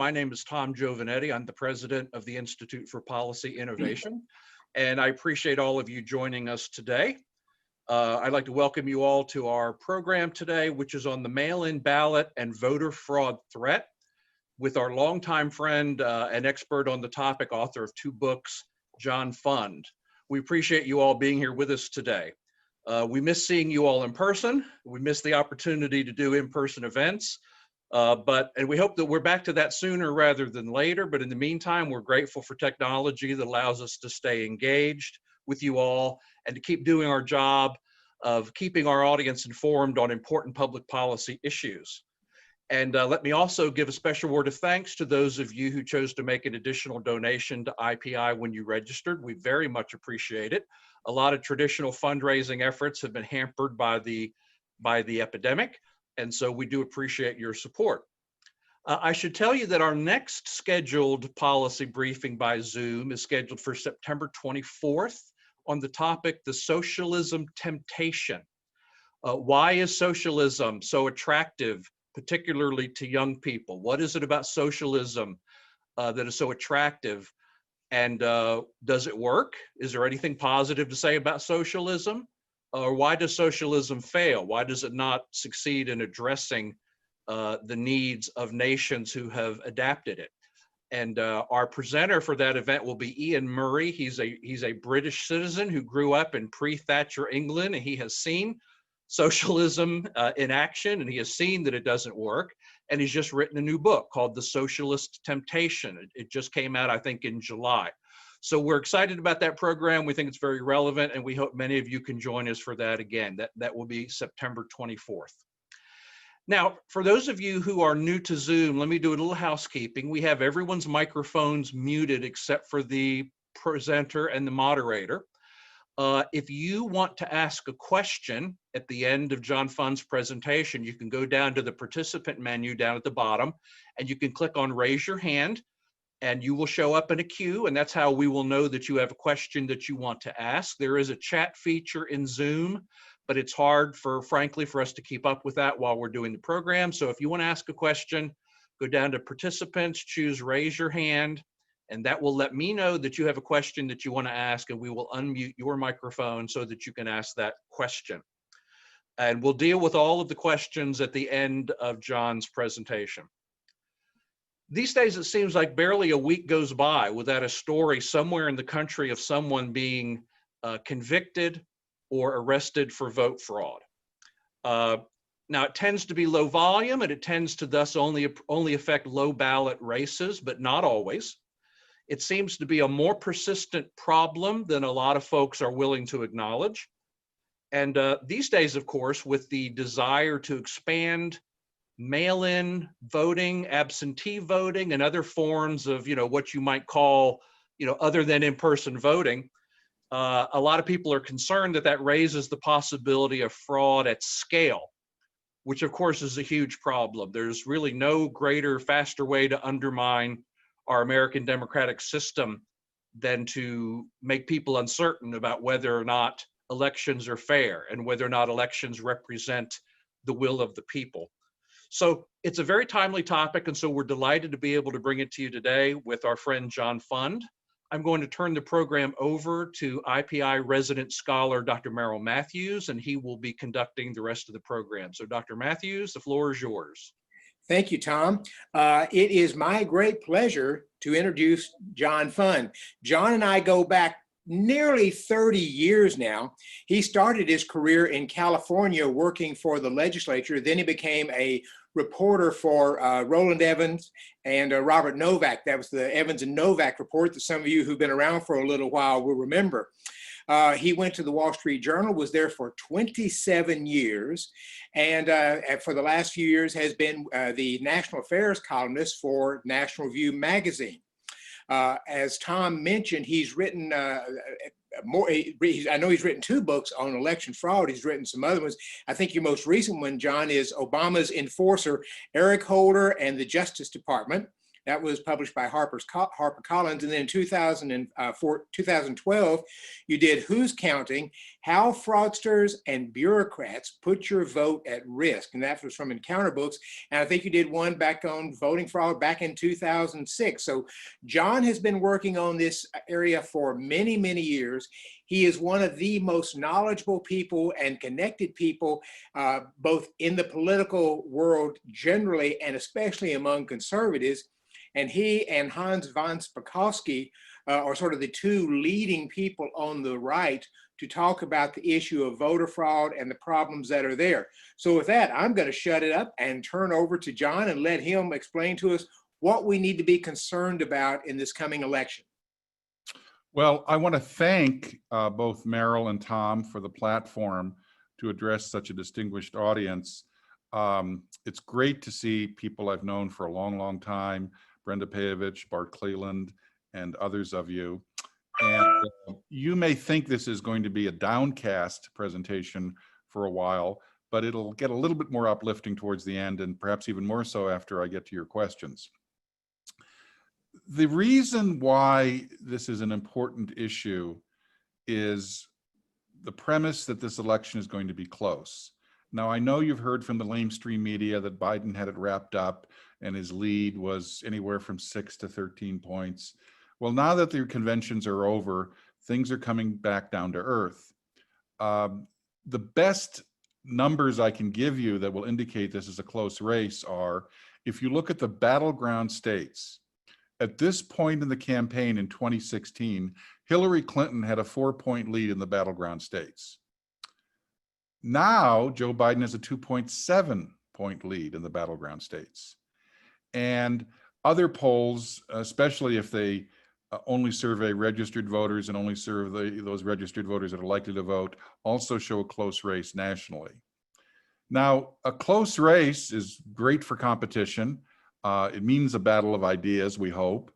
My name is Tom Giovanetti. I'm the president of the Institute for Policy Innovation, and I appreciate all of you joining us today. I'd like to welcome you all to our program today, which is on the mail-in ballot and voter fraud threat, with our longtime friend and expert on the topic, author of 2 books, John Fund. We appreciate you all being here with us today. We miss seeing you all in person. We miss the opportunity to do in-person events. And we hope that we're back to that sooner rather than later. But in the meantime, we're grateful for technology that allows us to stay engaged with you all and to keep doing our job of keeping our audience informed on important public policy issues. And let me also give a special word of thanks to those of you who chose to make an additional donation to IPI when you registered. We very much appreciate it. A lot of traditional fundraising efforts have been hampered by the epidemic. And so we do appreciate your support. I should tell you that our next scheduled policy briefing by Zoom is scheduled for September 24th on the topic, the socialism temptation. Why is socialism so attractive, particularly to young people? What is it about socialism that is so attractive? And does it work? Is there anything positive to say about socialism? Or why does socialism fail? Why does it not succeed in addressing the needs of nations who have adapted it? And our presenter for that event will be Ian Murray. He's a British citizen who grew up in pre-Thatcher England, and he has seen socialism in action, and he has seen that it doesn't work. And he's just written a new book called The Socialist Temptation. It just came out, I think, in July. So we're excited about that program. We think it's very relevant, and we hope many of you can join us for that again. That will be September 24th. Now, for those of you who are new to Zoom, let me do a little housekeeping. We have everyone's microphones muted except for the presenter and the moderator. If you want to ask a question at the end of John Fund's presentation, you can go down to the participant menu down at the bottom, and you can click on Raise Your Hand, and you will show up in a queue, and that's how we will know that you have a question that you want to ask. There is a chat feature in Zoom, but it's hard, frankly, for us to keep up with that while we're doing the program. So if you want to ask a question, go down to participants, choose Raise Your Hand, and that will let me know that you have a question that you want to ask, and we will unmute your microphone so that you can ask that question. And we'll deal with all of the questions at the end of John's presentation. These days, it seems like barely a week goes by without a story somewhere in the country of someone being convicted or arrested for vote fraud. Now, it tends to be low volume, and it tends to thus only affect low ballot races, but not always. It seems to be a more persistent problem than a lot of folks are willing to acknowledge. And these days, of course, with the desire to expand mail-in voting, absentee voting, and other forms of, what you might call, other than in-person voting, a lot of people are concerned that raises the possibility of fraud at scale, which of course is a huge problem. There's really no greater, faster way to undermine our American democratic system than to make people uncertain about whether or not elections are fair and whether or not elections represent the will of the people. So it's a very timely topic, and so we're delighted to be able to bring it to you today with our friend John Fund. I'm going to turn the program over to IPI resident scholar, Dr. Merrill Matthews, and he will be conducting the rest of the program. So Dr. Matthews, the floor is yours. Thank you, Tom. It is my great pleasure to introduce John Fund. John and I go back nearly 30 years now. He started his career in California working for the legislature. Then he became a reporter for Roland Evans and Robert Novak. That was the Evans and Novak report that some of you who've been around for a little while will remember. He went to the Wall Street Journal, was there for 27 years, and for the last few years has been the national affairs columnist for National Review magazine. As Tom mentioned, he's written I know he's written 2 books on election fraud. He's written some other ones. I think your most recent one, John, is Obama's Enforcer, Eric Holder and the Justice Department. That was published by HarperCollins. And then in 2012, you did Who's Counting? How Fraudsters and Bureaucrats Put Your Vote at Risk. And that was from Encounter Books. And I think you did one back on voting fraud back in 2006. So John has been working on this area for many, many years. He is one of the most knowledgeable people and connected people, both in the political world generally and especially among conservatives. And he and Hans von Spakovsky are sort of the two leading people on the right to talk about the issue of voter fraud and the problems that are there. So with that, I'm going to shut it up and turn over to John and let him explain to us what we need to be concerned about in this coming election. Well, I want to thank both Merrill and Tom for the platform to address such a distinguished audience. It's great to see people I've known for a long, long time, Brenda Payovich, Bart Cleland, and others of you. And you may think this is going to be a downcast presentation for a while, but it'll get a little bit more uplifting towards the end, and perhaps even more so after I get to your questions. The reason why this is an important issue is the premise that this election is going to be close. Now, I know you've heard from the mainstream media that Biden had it wrapped up and his lead was anywhere from 6 to 13 points. Well, now that the conventions are over, things are coming back down to earth. The best numbers I can give you that will indicate this is a close race are, if you look at the battleground states, at this point in the campaign in 2016, Hillary Clinton had a 4-point lead in the battleground states. Now, Joe Biden has a 2.7-point lead in the battleground states. And other polls, especially if they only survey registered voters and only serve those registered voters that are likely to vote, also show a close race nationally. Now, a close race is great for competition. It means a battle of ideas, we hope,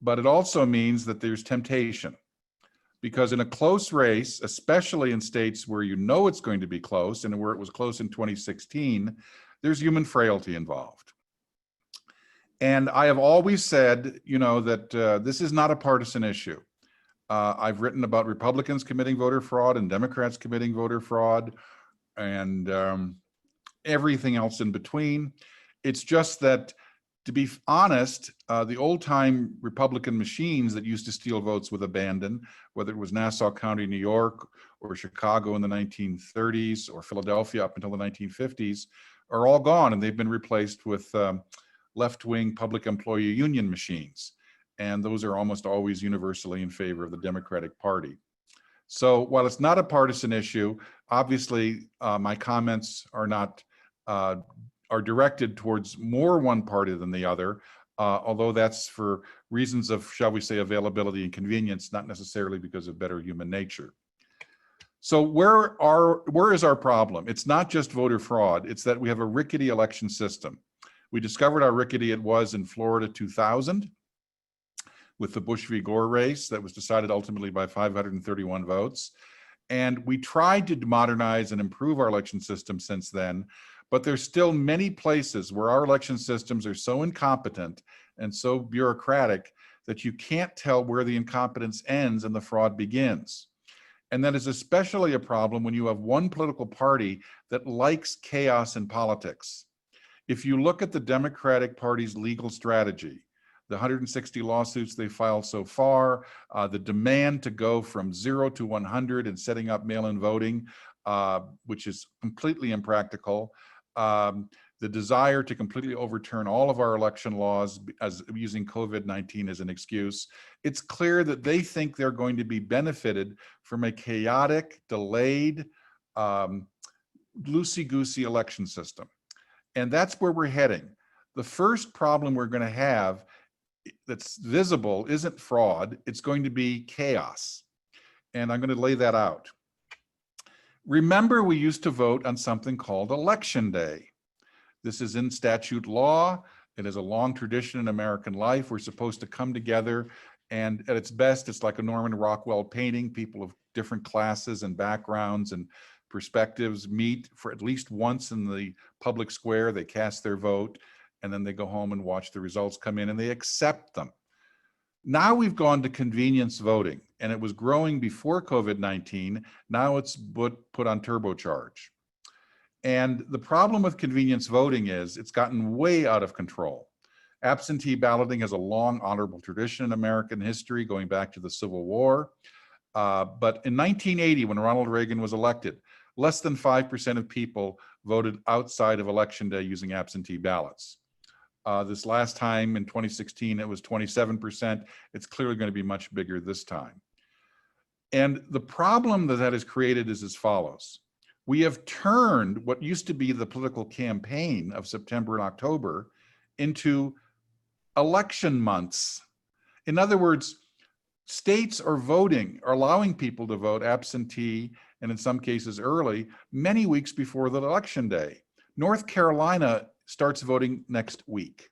but it also means that there's temptation. Because in a close race, especially in states where you know it's going to be close and where it was close in 2016, there's human frailty involved. And I have always said, that this is not a partisan issue. I've written about Republicans committing voter fraud and Democrats committing voter fraud and everything else in between. It's just that, to be honest, the old-time Republican machines that used to steal votes with abandon, whether it was Nassau County, New York, or Chicago in the 1930s, or Philadelphia up until the 1950s, are all gone, and they've been replaced with left-wing public employee union machines. And those are almost always universally in favor of the Democratic Party. So while it's not a partisan issue, obviously my comments are directed towards more one party than the other, although that's for reasons of, shall we say, availability and convenience, not necessarily because of better human nature. So where is our problem? It's not just voter fraud, it's that we have a rickety election system. We discovered how rickety it was in Florida 2000 with the Bush v. Gore race that was decided ultimately by 531 votes. And we tried to modernize and improve our election system since then, but there's still many places where our election systems are so incompetent and so bureaucratic that you can't tell where the incompetence ends and the fraud begins. And that is especially a problem when you have one political party that likes chaos in politics. If you look at the Democratic Party's legal strategy, the 160 lawsuits they filed so far, the demand to go from 0 to 100 and setting up mail-in voting, which is completely impractical, the desire to completely overturn all of our election laws as using COVID-19 as an excuse, it's clear that they think they're going to be benefited from a chaotic, delayed, loosey-goosey election system. And that's where we're heading. The first problem we're going to have that's visible isn't fraud, it's going to be chaos. And I'm going to lay that out. Remember, we used to vote on something called Election Day. This is in statute law. It is a long tradition in American life. We're supposed to come together, and at its best, it's like a Norman Rockwell painting. People of different classes and backgrounds and perspectives meet for at least once in the public square. They cast their vote, and then they go home and watch the results come in and they accept them. Now we've gone to convenience voting, and it was growing before COVID-19. Now it's put on turbocharge. And the problem with convenience voting is it's gotten way out of control. Absentee balloting has a long, honorable tradition in American history going back to the Civil War. But in 1980, when Ronald Reagan was elected, less than 5% of people voted outside of Election Day using absentee ballots. This last time in 2016, it was 27%. It's clearly going to be much bigger this time. And the problem that has created is as follows. We have turned what used to be the political campaign of September and October into election months. In other words, states are voting, are allowing people to vote absentee, and in some cases early, many weeks before the election day. North Carolina starts voting next week.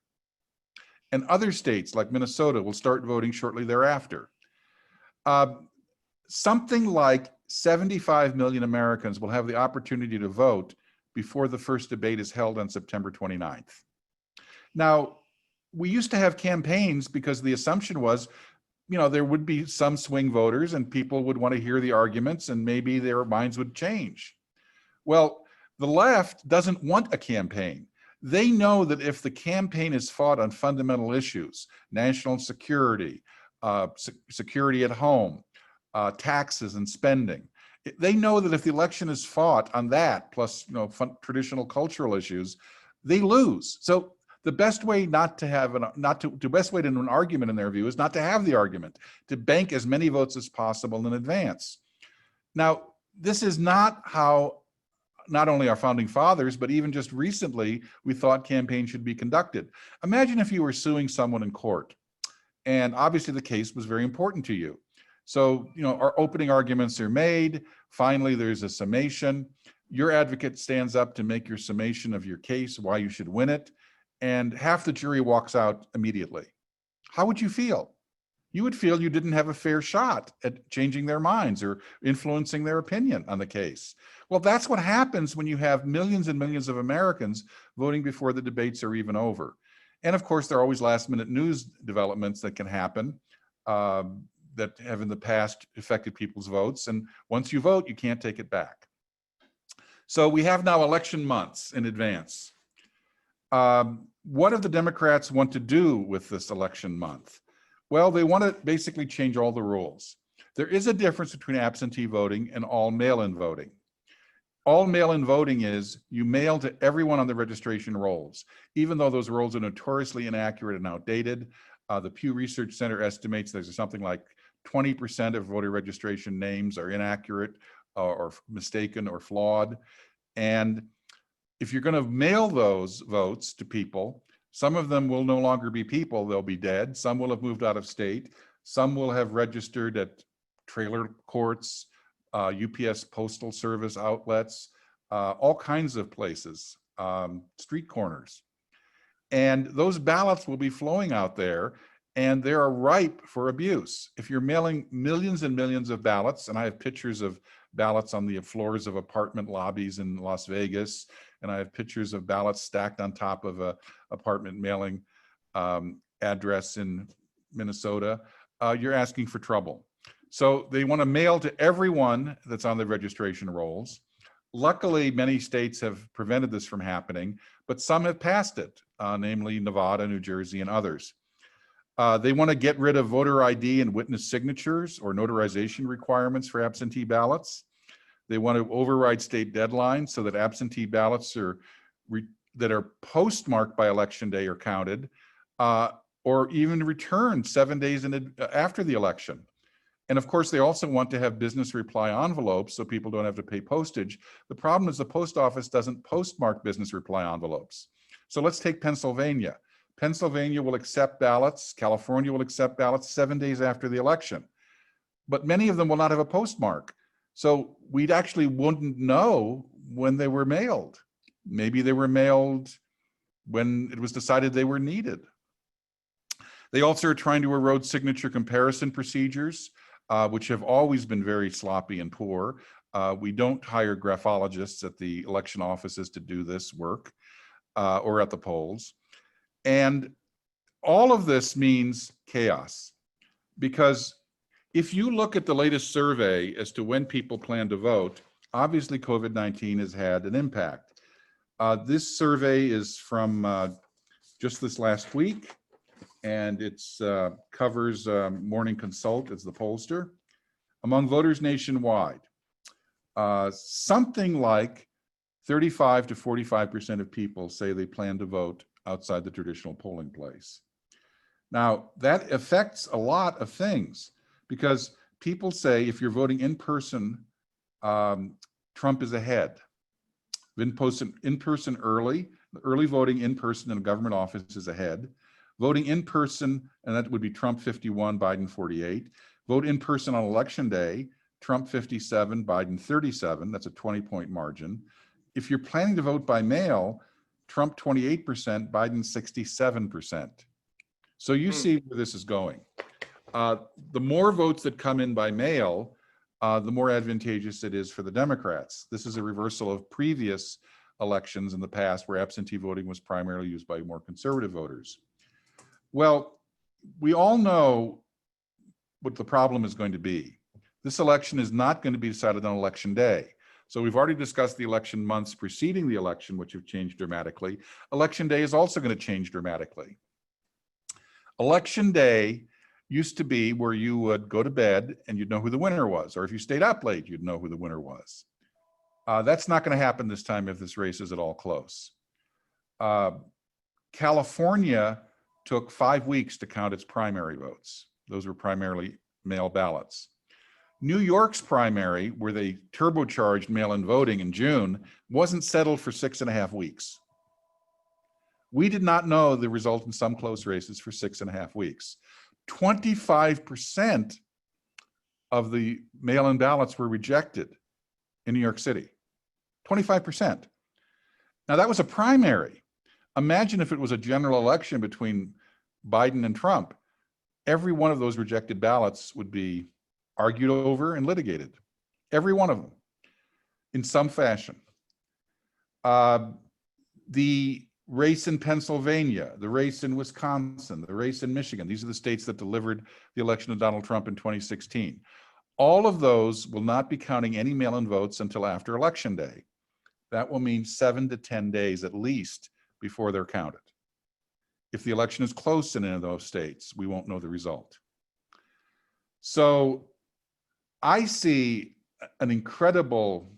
And other states like Minnesota will start voting shortly thereafter. Something like 75 million Americans will have the opportunity to vote before the first debate is held on September 29th. Now, we used to have campaigns because the assumption was, you know, there would be some swing voters and people would want to hear the arguments and maybe their minds would change. Well, the left doesn't want a campaign. They know that if the campaign is fought on fundamental issues, national security, security at home, taxes and spending, they know that if the election is fought on that, plus traditional cultural issues, they lose. So the best way not to have the best way to an argument in their view is not to have the argument, to bank as many votes as possible in advance. Now, this is not how not only our founding fathers, but even just recently, we thought campaigns should be conducted. Imagine if you were suing someone in court, and obviously the case was very important to you. So, our opening arguments are made. Finally, there's a summation. Your advocate stands up to make your summation of your case, why you should win it, and half the jury walks out immediately. How would you feel? You would feel you didn't have a fair shot at changing their minds or influencing their opinion on the case. Well, that's what happens when you have millions and millions of Americans voting before the debates are even over. And of course, there are always last-minute news developments that can happen that have in the past affected people's votes. And once you vote, you can't take it back. So we have now election months in advance. What do the Democrats want to do with this election month? Well, they want to basically change all the rules. There is a difference between absentee voting and all mail-in voting. All mail-in voting is you mail to everyone on the registration rolls, even though those rolls are notoriously inaccurate and outdated. The Pew Research Center estimates there's something like 20% of voter registration names are inaccurate or mistaken or flawed. And if you're going to mail those votes to people, some of them will no longer be people, they'll be dead. Some will have moved out of state. Some will have registered at trailer courts, UPS postal service outlets, all kinds of places, street corners. And those ballots will be flowing out there and they are ripe for abuse. If you're mailing millions and millions of ballots, and I have pictures of ballots on the floors of apartment lobbies in Las Vegas, and I have pictures of ballots stacked on top of a apartment mailing address in Minnesota, you're asking for trouble. So they want to mail to everyone that's on the registration rolls. Luckily, many states have prevented this from happening, but some have passed it, namely Nevada, New Jersey, and others. They want to get rid of voter ID and witness signatures or notarization requirements for absentee ballots. They want to override state deadlines so that absentee ballots that are postmarked by election day are counted, or even returned 7 days after the election. And of course, they also want to have business reply envelopes so people don't have to pay postage. The problem is the post office doesn't postmark business reply envelopes. So let's take Pennsylvania. Pennsylvania will accept ballots. California will accept ballots 7 days after the election. But many of them will not have a postmark. So we actually wouldn't know when they were mailed. Maybe they were mailed when it was decided they were needed. They also are trying to erode signature comparison procedures, which have always been very sloppy and poor. We don't hire graphologists at the election offices to do this work or at the polls. And all of this means chaos, because if you look at the latest survey as to when people plan to vote, obviously COVID-19 has had an impact. This survey is from just this last week, and it covers Morning Consult as the pollster. Among voters nationwide, something like 35 to 45% of people say they plan to vote outside the traditional polling place. Now, that affects a lot of things, because people say if you're voting in person, Trump is ahead. In person early voting in person in a government office is ahead. Voting in person, and that would be Trump 51, Biden 48. Vote in person on election day, Trump 57, Biden 37. That's a 20-point margin. If you're planning to vote by mail, Trump 28%, Biden 67%. So you see where this is going. The more votes that come in by mail, the more advantageous it is for the Democrats. This is a reversal of previous elections in the past where absentee voting was primarily used by more conservative voters. Well, we all know what the problem is going to be. This election is not going to be decided on election day. So we've already discussed the election months preceding the election, which have changed dramatically. Election day is also going to change dramatically. Election day used to be where you would go to bed and you'd know who the winner was, or if you stayed up late, you'd know who the winner was. That's not going to happen this time if this race is at all close. California took 5 weeks to count its primary votes. Those were primarily mail ballots. New York's primary, where they turbocharged mail-in voting in June, wasn't settled for 6.5 weeks. We did not know the result in some close races for 6.5 weeks. 25% of the mail-in ballots were rejected in New York City. 25%. Now that was a primary. Imagine if it was a general election between Biden and Trump. Every one of those rejected ballots would be argued over and litigated. Every one of them, in some fashion. The race in Pennsylvania, the race in Wisconsin, the race in Michigan, these are the states that delivered the election of Donald Trump in 2016. All of those will not be counting any mail-in votes until after Election Day. That will mean 7 to 10 days at least before they're counted. If the election is close in any of those states, we won't know the result. So I see an incredible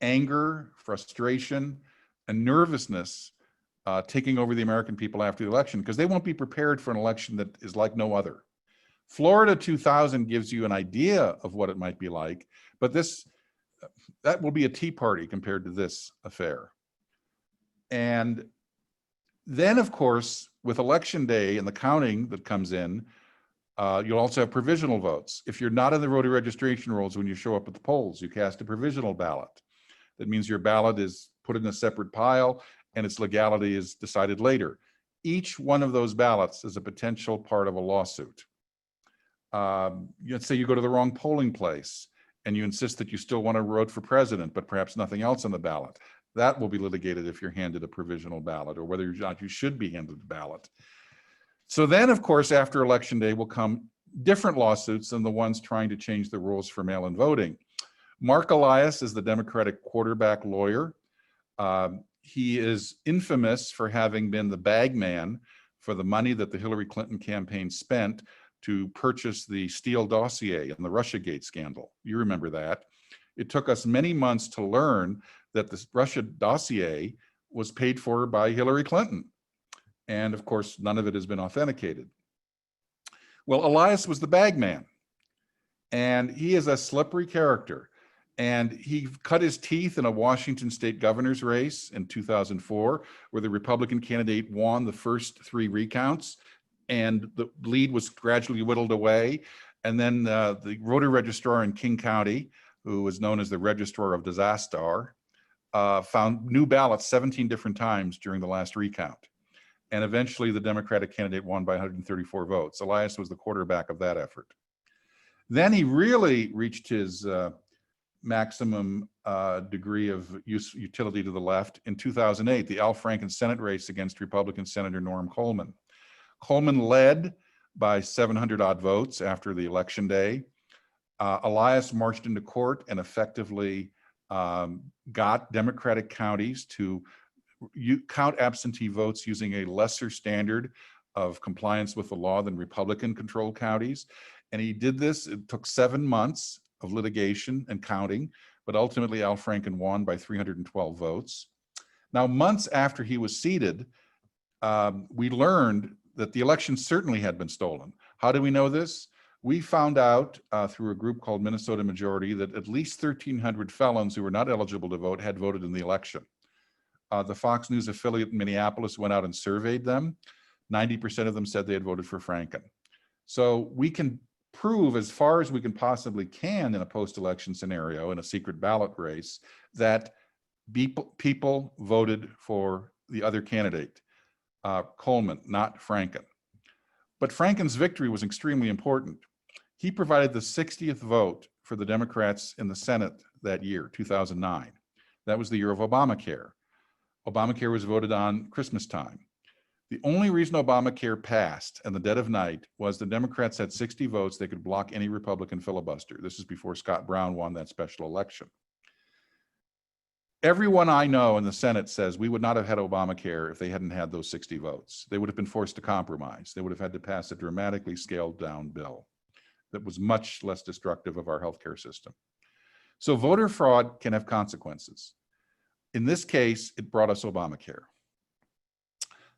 anger, frustration, and nervousness taking over the American people after the election, because they won't be prepared for an election that is like no other. Florida 2000 gives you an idea of what it might be like, but that will be a tea party compared to this affair. And then, of course, with Election Day and the counting that comes in, you'll also have provisional votes. If you're not in the voter registration rolls when you show up at the polls, you cast a provisional ballot. That means your ballot is put in a separate pile and its legality is decided later. Each one of those ballots is a potential part of a lawsuit. Let's say you go to the wrong polling place and you insist that you still want to vote for president, but perhaps nothing else on the ballot. That will be litigated if you're handed a provisional ballot, or whether or not you should be handed a ballot. So then, of course, after Election Day will come different lawsuits than the ones trying to change the rules for mail-in voting. Mark Elias is the Democratic quarterback lawyer. He is infamous for having been the bag man for the money that the Hillary Clinton campaign spent to purchase the Steele dossier and the Russiagate scandal. You remember that. It took us many months to learn that this Russia dossier was paid for by Hillary Clinton. And of course, none of it has been authenticated. Well, Elias was the bag man, and he is a slippery character. And he cut his teeth in a Washington state governor's race in 2004, where the Republican candidate won the first 3 recounts, and the lead was gradually whittled away. And then the voter registrar in King County, who was known as the Registrar of Disaster, found new ballots 17 different times during the last recount. And eventually the Democratic candidate won by 134 votes. Elias was the quarterback of that effort. Then he really reached his maximum degree of utility to the left. In 2008, the Al Franken Senate race against Republican Senator Norm Coleman. Coleman led by 700 odd votes after the election day. Elias marched into court and effectively got Democratic counties to count absentee votes using a lesser standard of compliance with the law than Republican-controlled counties. And he did this. It took 7 months of litigation and counting, but ultimately Al Franken won by 312 votes. Now, months after he was seated, we learned that the election certainly had been stolen. How do we know this? We found out through a group called Minnesota Majority that at least 1,300 felons who were not eligible to vote had voted in the election. The Fox News affiliate in Minneapolis went out and surveyed them. 90% of them said they had voted for Franken. So we can prove as far as we can possibly can in a post-election scenario, in a secret ballot race, that people voted for the other candidate, Coleman, not Franken. But Franken's victory was extremely important. He provided the 60th vote for the Democrats in the Senate that year, 2009. That was the year of Obamacare. Obamacare was voted on Christmas time. The only reason Obamacare passed in the dead of night was the Democrats had 60 votes. They could block any Republican filibuster. This is before Scott Brown won that special election. Everyone I know in the Senate says we would not have had Obamacare if they hadn't had those 60 votes. They would have been forced to compromise. They would have had to pass a dramatically scaled down bill that was much less destructive of our healthcare system. So voter fraud can have consequences. In this case, it brought us Obamacare.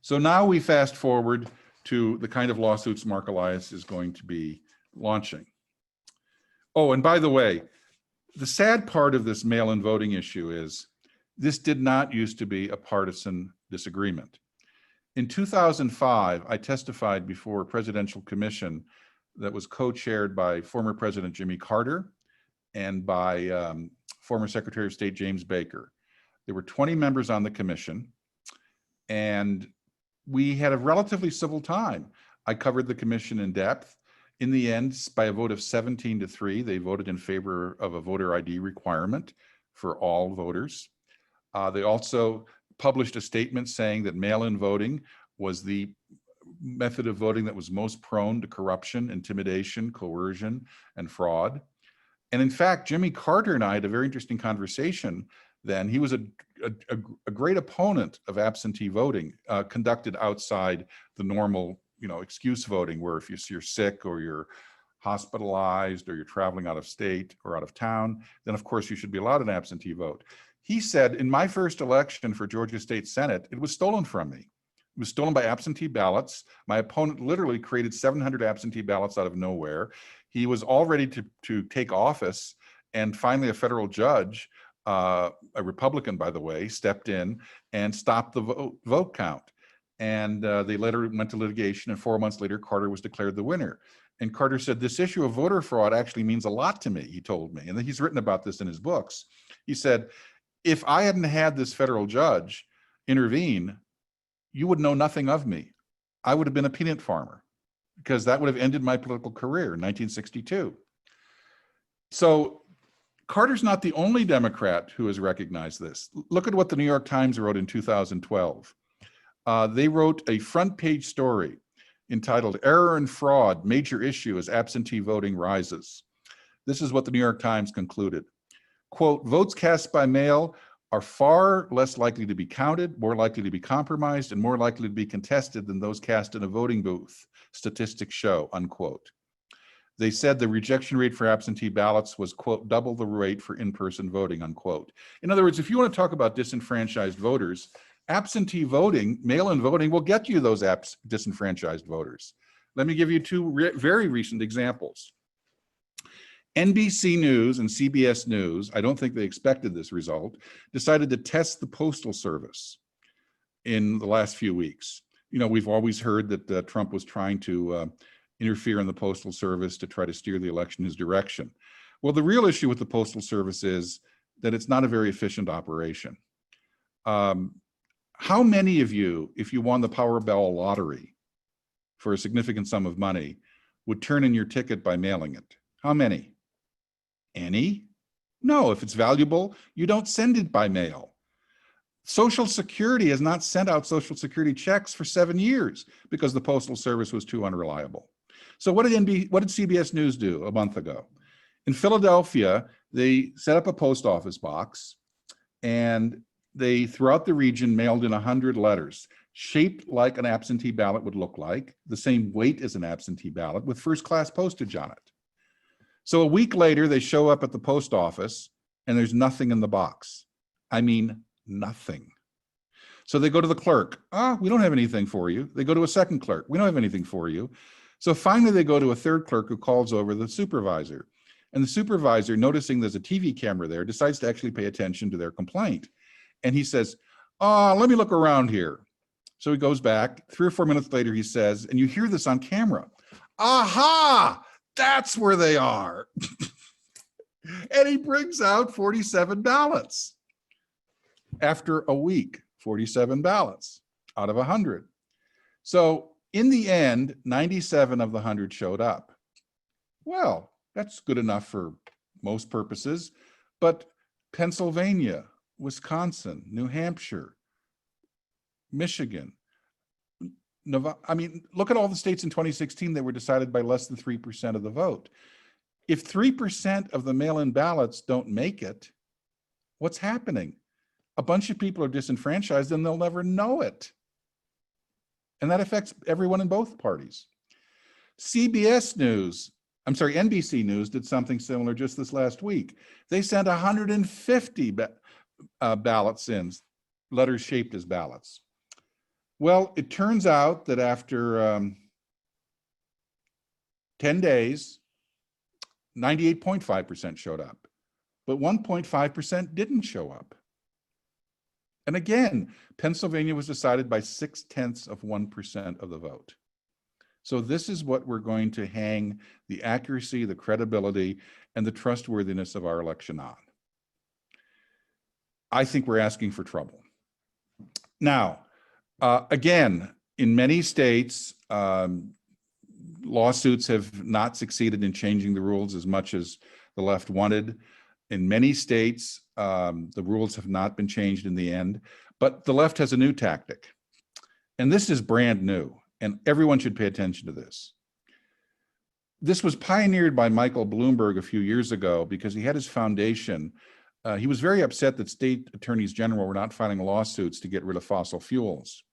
So now we fast forward to the kind of lawsuits Mark Elias is going to be launching. Oh, and by the way, the sad part of this mail-in voting issue is this did not used to be a partisan disagreement. In 2005, I testified before a presidential commission that was co-chaired by former President Jimmy Carter and by former Secretary of State James Baker. There were 20 members on the commission, and we had a relatively civil time. I covered the commission in depth. In the end, by a vote of 17-3, they voted in favor of a voter ID requirement for all voters. They also published a statement saying that mail-in voting was the method of voting that was most prone to corruption, intimidation, coercion, and fraud. And in fact, Jimmy Carter and I had a very interesting conversation then. He was a great opponent of absentee voting conducted outside the normal, excuse voting, where if you're sick or you're hospitalized or you're traveling out of state or out of town, then of course you should be allowed an absentee vote. He said, in my first election for Georgia State Senate, it was stolen from me. It was stolen by absentee ballots. My opponent literally created 700 absentee ballots out of nowhere. He was all ready to take office, and finally a federal judge, a Republican, by the way, stepped in and stopped the vote count. And they later went to litigation, and 4 months later, Carter was declared the winner. And Carter said, this issue of voter fraud actually means a lot to me, he told me. And he's written about this in his books. He said, if I hadn't had this federal judge intervene, you would know nothing of me. I would have been a peanut farmer, because that would have ended my political career in 1962. So Carter's not the only Democrat who has recognized this. Look at what the New York Times wrote in 2012. They wrote a front page story entitled "Error and Fraud, Major Issue as Absentee Voting Rises." This is what the New York Times concluded. Quote, votes cast by mail are far less likely to be counted, more likely to be compromised, and more likely to be contested than those cast in a voting booth, statistics show, unquote. They said the rejection rate for absentee ballots was, quote, double the rate for in-person voting, unquote. In other words, if you want to talk about disenfranchised voters, absentee voting, mail-in voting will get you those disenfranchised voters. Let me give you two very recent examples. NBC News and CBS News, I don't think they expected this result, decided to test the Postal Service in the last few weeks. We've always heard that Trump was trying to interfere in the Postal Service to try to steer the election in his direction. Well, the real issue with the Postal Service is that it's not a very efficient operation. How many of you, if you won the Powerball lottery for a significant sum of money, would turn in your ticket by mailing it? How many? Any? No, if it's valuable, you don't send it by mail. Social Security has not sent out Social Security checks for 7 years because the Postal Service was too unreliable. So what did CBS News do a month ago? In Philadelphia, they set up a post office box, and they, throughout the region, mailed in 100 letters, shaped like an absentee ballot would look like, the same weight as an absentee ballot, with first-class postage on it. So a week later, they show up at the post office, and there's nothing in the box. I mean, nothing. So they go to the clerk. We don't have anything for you. They go to a second clerk. We don't have anything for you. So finally, they go to a third clerk who calls over the supervisor. And the supervisor, noticing there's a TV camera there, decides to actually pay attention to their complaint. And he says, let me look around here. So he goes back. 3 or 4 minutes later, he says, and you hear this on camera, aha, that's where they are. And he brings out 47 ballots. After a week, 47 ballots out of 100. So in the end, 97 of the 100 showed up. Well, that's good enough for most purposes, but Pennsylvania, Wisconsin, New Hampshire, Michigan, Nevada, I mean, look at all the states in 2016 that were decided by less than 3% of the vote. If 3% of the mail-in ballots don't make it, what's happening? A bunch of people are disenfranchised and they'll never know it. And that affects everyone in both parties. NBC News did something similar just this last week. They sent 150 ballots in, letters shaped as ballots. Well, it turns out that after 10 days, 98.5% showed up, but 1.5% didn't show up. And again, Pennsylvania was decided by 0.6% of the vote. So this is what we're going to hang the accuracy, the credibility, and the trustworthiness of our election on. I think we're asking for trouble. Now, again, in many states, lawsuits have not succeeded in changing the rules as much as the left wanted. In many states, the rules have not been changed in the end, but the left has a new tactic. And this is brand new, and everyone should pay attention to this. This was pioneered by Michael Bloomberg a few years ago because he had his foundation. He was very upset that state attorneys general were not filing lawsuits to get rid of fossil fuels.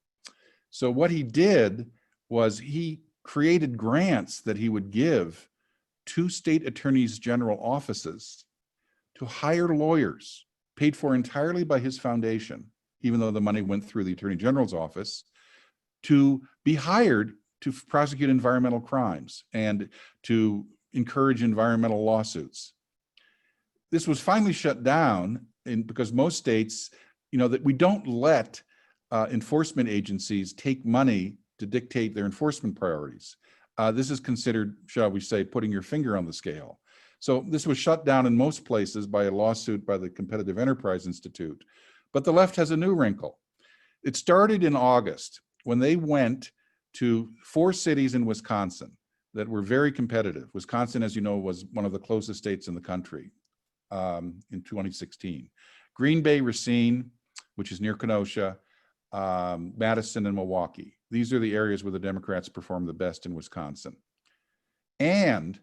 So what he did was he created grants that he would give to state attorneys general offices to hire lawyers paid for entirely by his foundation, even though the money went through the Attorney General's office, to be hired to prosecute environmental crimes and to encourage environmental lawsuits. This was finally shut down because most states, that we don't let enforcement agencies take money to dictate their enforcement priorities. This is considered, shall we say, putting your finger on the scale. So this was shut down in most places by a lawsuit by the Competitive Enterprise Institute. But the left has a new wrinkle. It started in August when they went to 4 cities in Wisconsin that were very competitive. Wisconsin, as you know, was one of the closest states in the country in 2016. Green Bay, Racine, which is near Kenosha, Madison, and Milwaukee. These are the areas where the Democrats performed the best in Wisconsin. And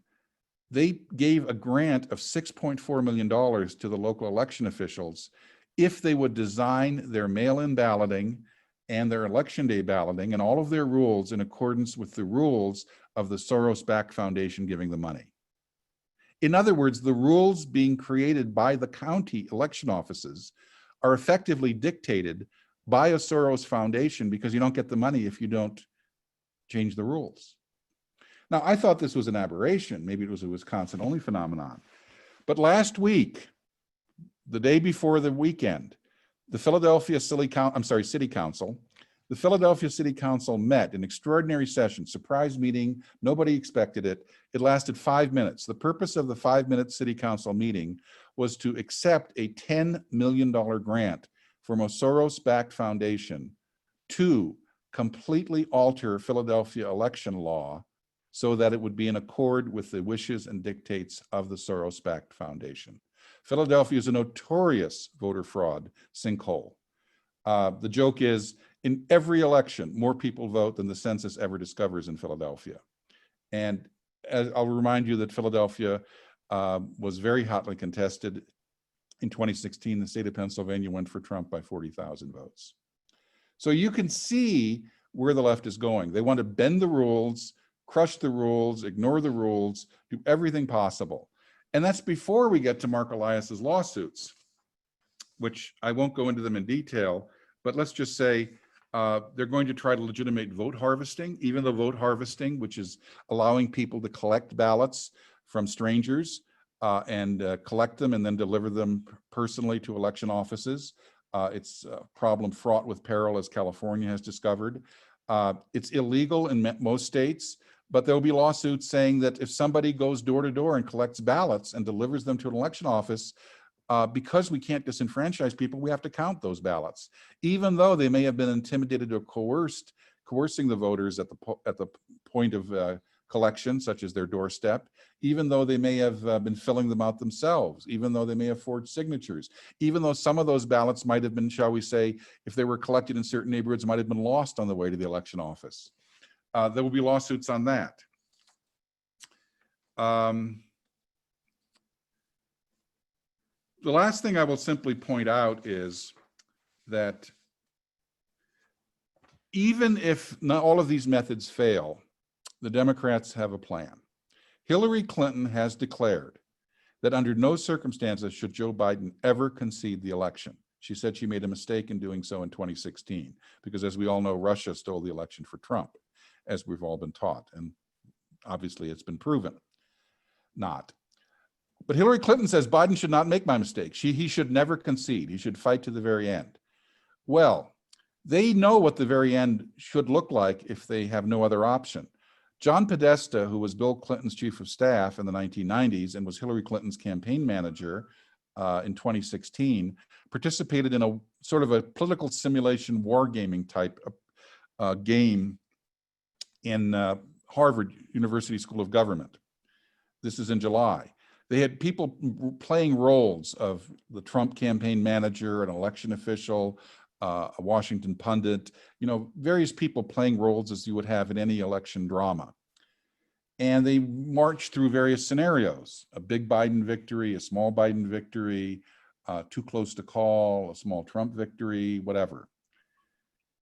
they gave a grant of $6.4 million to the local election officials if they would design their mail-in balloting and their election day balloting and all of their rules in accordance with the rules of the Soros-backed foundation giving the money. In other words, the rules being created by the county election offices are effectively dictated by a Soros foundation because you don't get the money if you don't change the rules. Now, I thought this was an aberration. Maybe it was a Wisconsin-only phenomenon. But last week, the day before the weekend, the Philadelphia City Council met an extraordinary session, surprise meeting. Nobody expected it. It lasted 5 minutes. The purpose of the 5-minute city council meeting was to accept a $10 million grant from a Soros-backed foundation to completely alter Philadelphia election law so that it would be in accord with the wishes and dictates of the Soros-backed foundation. Philadelphia is a notorious voter fraud sinkhole. The joke is, in every election, more people vote than the census ever discovers in Philadelphia. And I'll remind you that Philadelphia was very hotly contested. In 2016, the state of Pennsylvania went for Trump by 40,000 votes. So you can see where the left is going. They want to bend the rules, crush the rules, ignore the rules, do everything possible. And that's before we get to Mark Elias's lawsuits, which I won't go into them in detail, but let's just say they're going to try to legitimate vote harvesting, even though vote harvesting, which is allowing people to collect ballots from strangers and collect them and then deliver them personally to election offices. It's a problem fraught with peril, as California has discovered. It's illegal in most states, but there will be lawsuits saying that if somebody goes door to door and collects ballots and delivers them to an election office, because we can't disenfranchise people, we have to count those ballots, even though they may have been intimidated or coercing the voters at the point of collection, such as their doorstep, even though they may have been filling them out themselves, even though they may have forged signatures, even though some of those ballots might have been, shall we say, if they were collected in certain neighborhoods, might have been lost on the way to the election office. There will be lawsuits on that. The last thing I will simply point out is that even if not all of these methods fail, the Democrats have a plan. Hillary Clinton has declared that under no circumstances should Joe Biden ever concede the election. She said she made a mistake in doing so in 2016, because as we all know, Russia stole the election for Trump, as we've all been taught. And obviously it's been proven not. But Hillary Clinton says Biden should not make my mistake. He should never concede. He should fight to the very end. Well, they know what the very end should look like if they have no other option. John Podesta, who was Bill Clinton's chief of staff in the 1990s and was Hillary Clinton's campaign manager in 2016, participated in a sort of a political simulation wargaming type game in Harvard University School of Government. This is in July. They had people playing roles of the Trump campaign manager, an election official, a Washington pundit, various people playing roles as you would have in any election drama. And they marched through various scenarios: a big Biden victory, a small Biden victory, too close to call, a small Trump victory, whatever.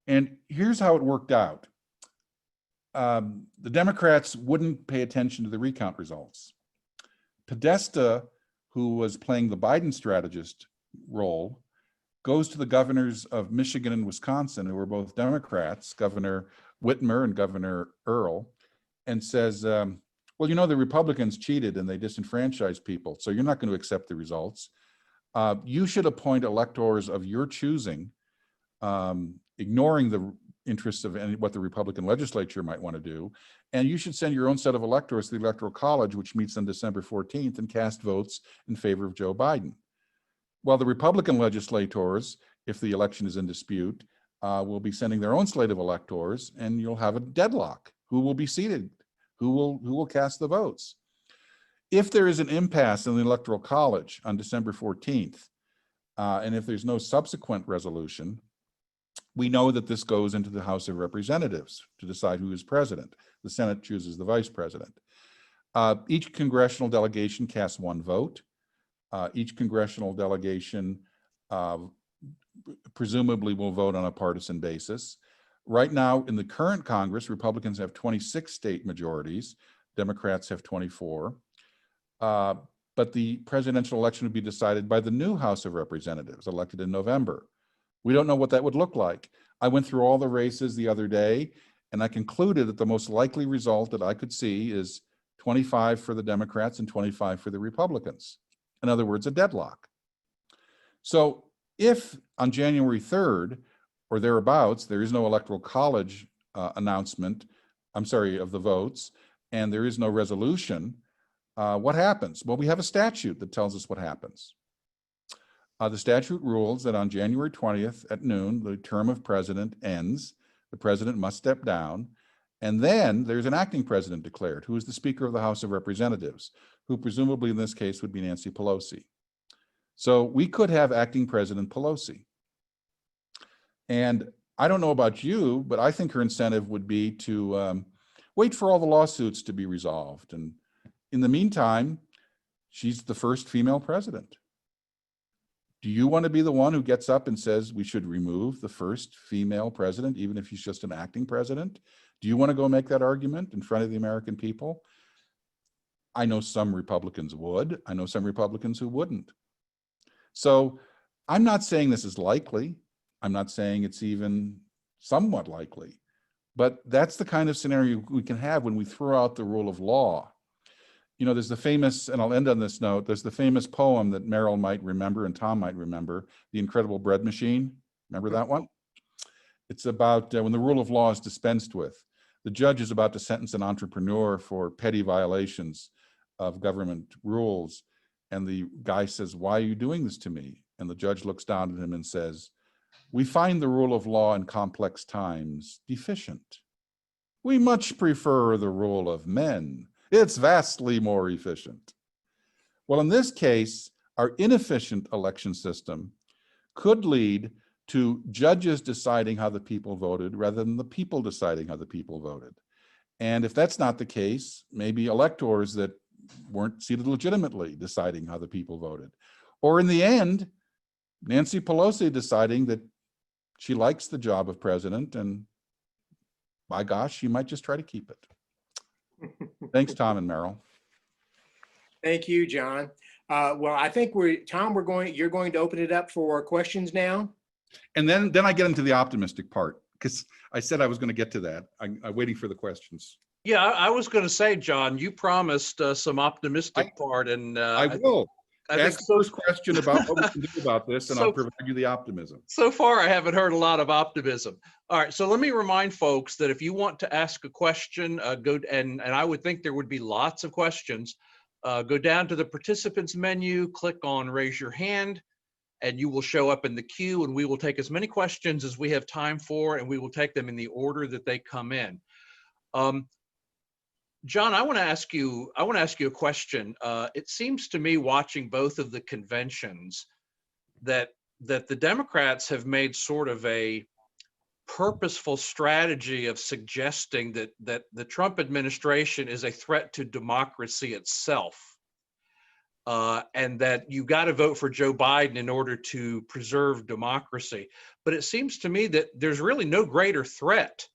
And here's how it worked out. The Democrats wouldn't pay attention to the recount results. Podesta, who was playing the Biden strategist role, goes to the governors of Michigan and Wisconsin, who were both Democrats, Governor Whitmer and Governor Earl, and says, well, the Republicans cheated and they disenfranchised people, so you're not going to accept the results. You should appoint electors of your choosing, ignoring the interests of what the Republican legislature might want to do. And you should send your own set of electors to the Electoral College, which meets on December 14th, and cast votes in favor of Joe Biden. Well, the Republican legislators, if the election is in dispute, will be sending their own slate of electors, and you'll have a deadlock. Who will be seated? Who will cast the votes? If there is an impasse in the Electoral College on December 14th, and if there's no subsequent resolution, we know that this goes into the House of Representatives to decide who is president. The Senate chooses the vice president. Each congressional delegation casts one vote. Each congressional delegation presumably will vote on a partisan basis. Right now, in the current Congress, Republicans have 26 state majorities. Democrats have 24. But the presidential election would be decided by the new House of Representatives, elected in November. We don't know what that would look like. I went through all the races the other day, and I concluded that the most likely result that I could see is 25 for the Democrats and 25 for the Republicans. In other words, a deadlock. So if on January 3rd or thereabouts, there is no Electoral College announcement, of the votes, and there is no resolution, what happens? Well, we have a statute that tells us what happens. The statute rules that on January 20th at noon, the term of president ends. The president must step down. And then there's an acting president declared, who is the Speaker of the House of Representatives, who presumably in this case would be Nancy Pelosi. So we could have acting President Pelosi. And I don't know about you, but I think her incentive would be to wait for all the lawsuits to be resolved. And in the meantime, she's the first female president. Do you want to be the one who gets up and says we should remove the first female president, even if she's just an acting president? Do you want to go make that argument in front of the American people? I know some Republicans would. I know some Republicans who wouldn't. So I'm not saying this is likely. I'm not saying it's even somewhat likely. But that's the kind of scenario we can have when we throw out the rule of law. You know, there's the famous, and I'll end on this note, there's the famous poem that Meryl might remember and Tom might remember, The Incredible Bread Machine. Remember that one? It's about when the rule of law is dispensed with. The judge is about to sentence an entrepreneur for petty violations of government rules. And the guy says, "Why are you doing this to me?" And the judge looks down at him and says, "We find the rule of law in complex times deficient. We much prefer the rule of men. It's vastly more efficient." Well, in this case, our inefficient election system could lead to judges deciding how the people voted rather than the people deciding how the people voted. And if that's not the case, maybe electors that weren't seated legitimately deciding how the people voted. Or in the end, Nancy Pelosi deciding that she likes the job of president, and by gosh, she might just try to keep it. Thanks, Tom and Meryl. Thank you, John. Well, I think you're going to open it up for questions now. And then I get into the optimistic part, because I said I was going to get to that. I'm waiting for the questions. Yeah, I was going to say, John, you promised some optimistic part, and I will. I Ask think the first question about what we can do about this, and I'll provide you the optimism. So far, I haven't heard a lot of optimism. All right, so let me remind folks that if you want to ask a question, go and I would think there would be lots of questions. Go down to the participants menu, click on raise your hand, and you will show up in the queue, and we will take as many questions as we have time for, and we will take them in the order that they come in. John, I want to ask you a question. It seems to me, watching both of the conventions, that the Democrats have made sort of a purposeful strategy of suggesting that the Trump administration is a threat to democracy itself, and that you got to vote for Joe Biden in order to preserve democracy. But it seems to me that there's really no greater threat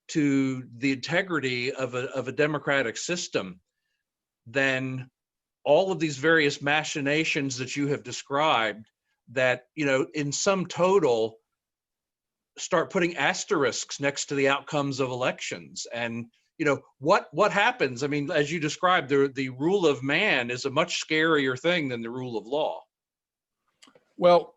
to the integrity of a democratic system than all of these various machinations that you have described that, you know, in sum total start putting asterisks next to the outcomes of elections. And, you know, what happens? I mean, as you described, the rule of man is a much scarier thing than the rule of law. Well,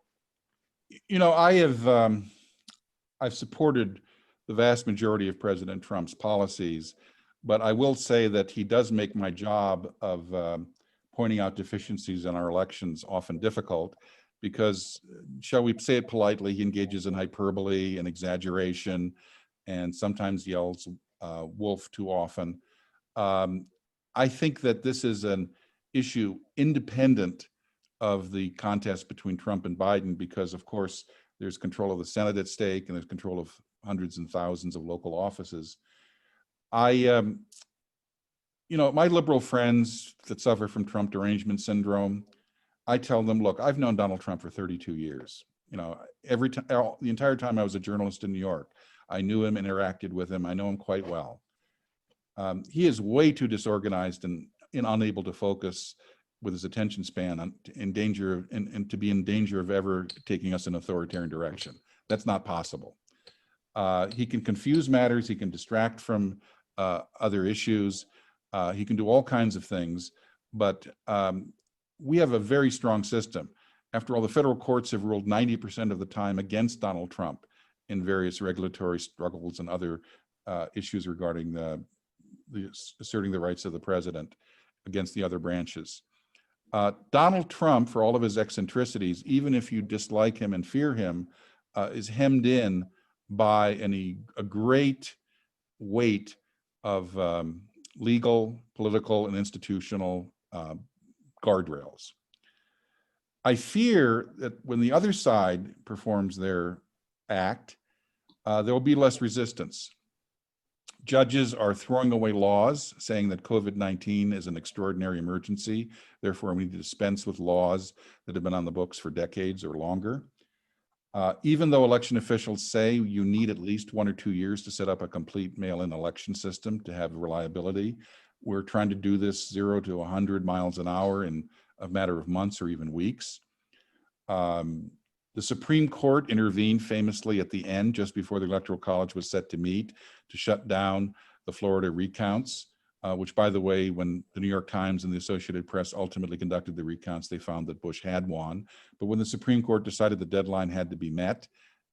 you know, I've supported the vast majority of President Trump's policies, but I will say that he does make my job of pointing out deficiencies in our elections often difficult, because, shall we say it politely, he engages in hyperbole and exaggeration, and sometimes yells wolf too often. I think that this is an issue independent of the contest between Trump and Biden, because, of course, there's control of the Senate at stake, and there's control of hundreds and thousands of local offices. You know, my liberal friends that suffer from Trump derangement syndrome, I tell them, look, I've known Donald Trump for 32 years. You know, the entire time I was a journalist in New York, I knew him, interacted with him. I know him quite well. He is way too disorganized and unable to focus with his attention span, in danger and to be in danger of ever taking us in an authoritarian direction. That's not possible. He can confuse matters. He can distract from other issues. He can do all kinds of things, but we have a very strong system. After all, the federal courts have ruled 90% of the time against Donald Trump in various regulatory struggles and other issues regarding the asserting the rights of the president against the other branches. Donald Trump, for all of his eccentricities, even if you dislike him and fear him, is hemmed in by a great weight of legal, political, and institutional guardrails. I fear that when the other side performs their act, there will be less resistance. Judges are throwing away laws saying that COVID-19 is an extraordinary emergency. Therefore, we need to dispense with laws that have been on the books for decades or longer. Even though election officials say you need at least 1 or 2 years to set up a complete mail-in election system to have reliability, we're trying to do this 0 to 100 miles an hour in a matter of months or even weeks. The Supreme Court intervened famously at the end, just before the Electoral College was set to meet, to shut down the Florida recounts, which, by the way, when the New York Times and the Associated Press ultimately conducted the recounts, they found that Bush had won. But when the Supreme Court decided the deadline had to be met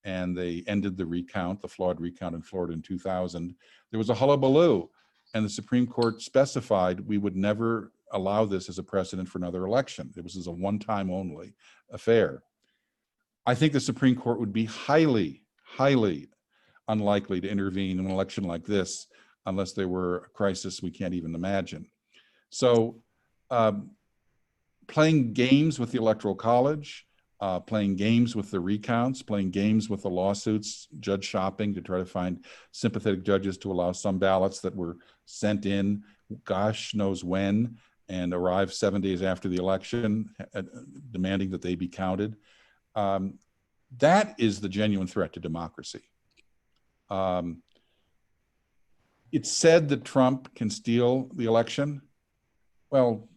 and they ended the recount, the flawed recount in Florida in 2000, there was a hullabaloo. And the Supreme Court specified we would never allow this as a precedent for another election. It was as a one-time only affair. I think the Supreme Court would be highly, highly unlikely to intervene in an election like this unless there were a crisis we can't even imagine. So playing games with the Electoral College, playing games with the recounts, playing games with the lawsuits, judge shopping to try to find sympathetic judges to allow some ballots that were sent in gosh knows when and arrived 7 days after the election, demanding that they be counted. That is the genuine threat to democracy. It's said that Trump can steal the election. Well,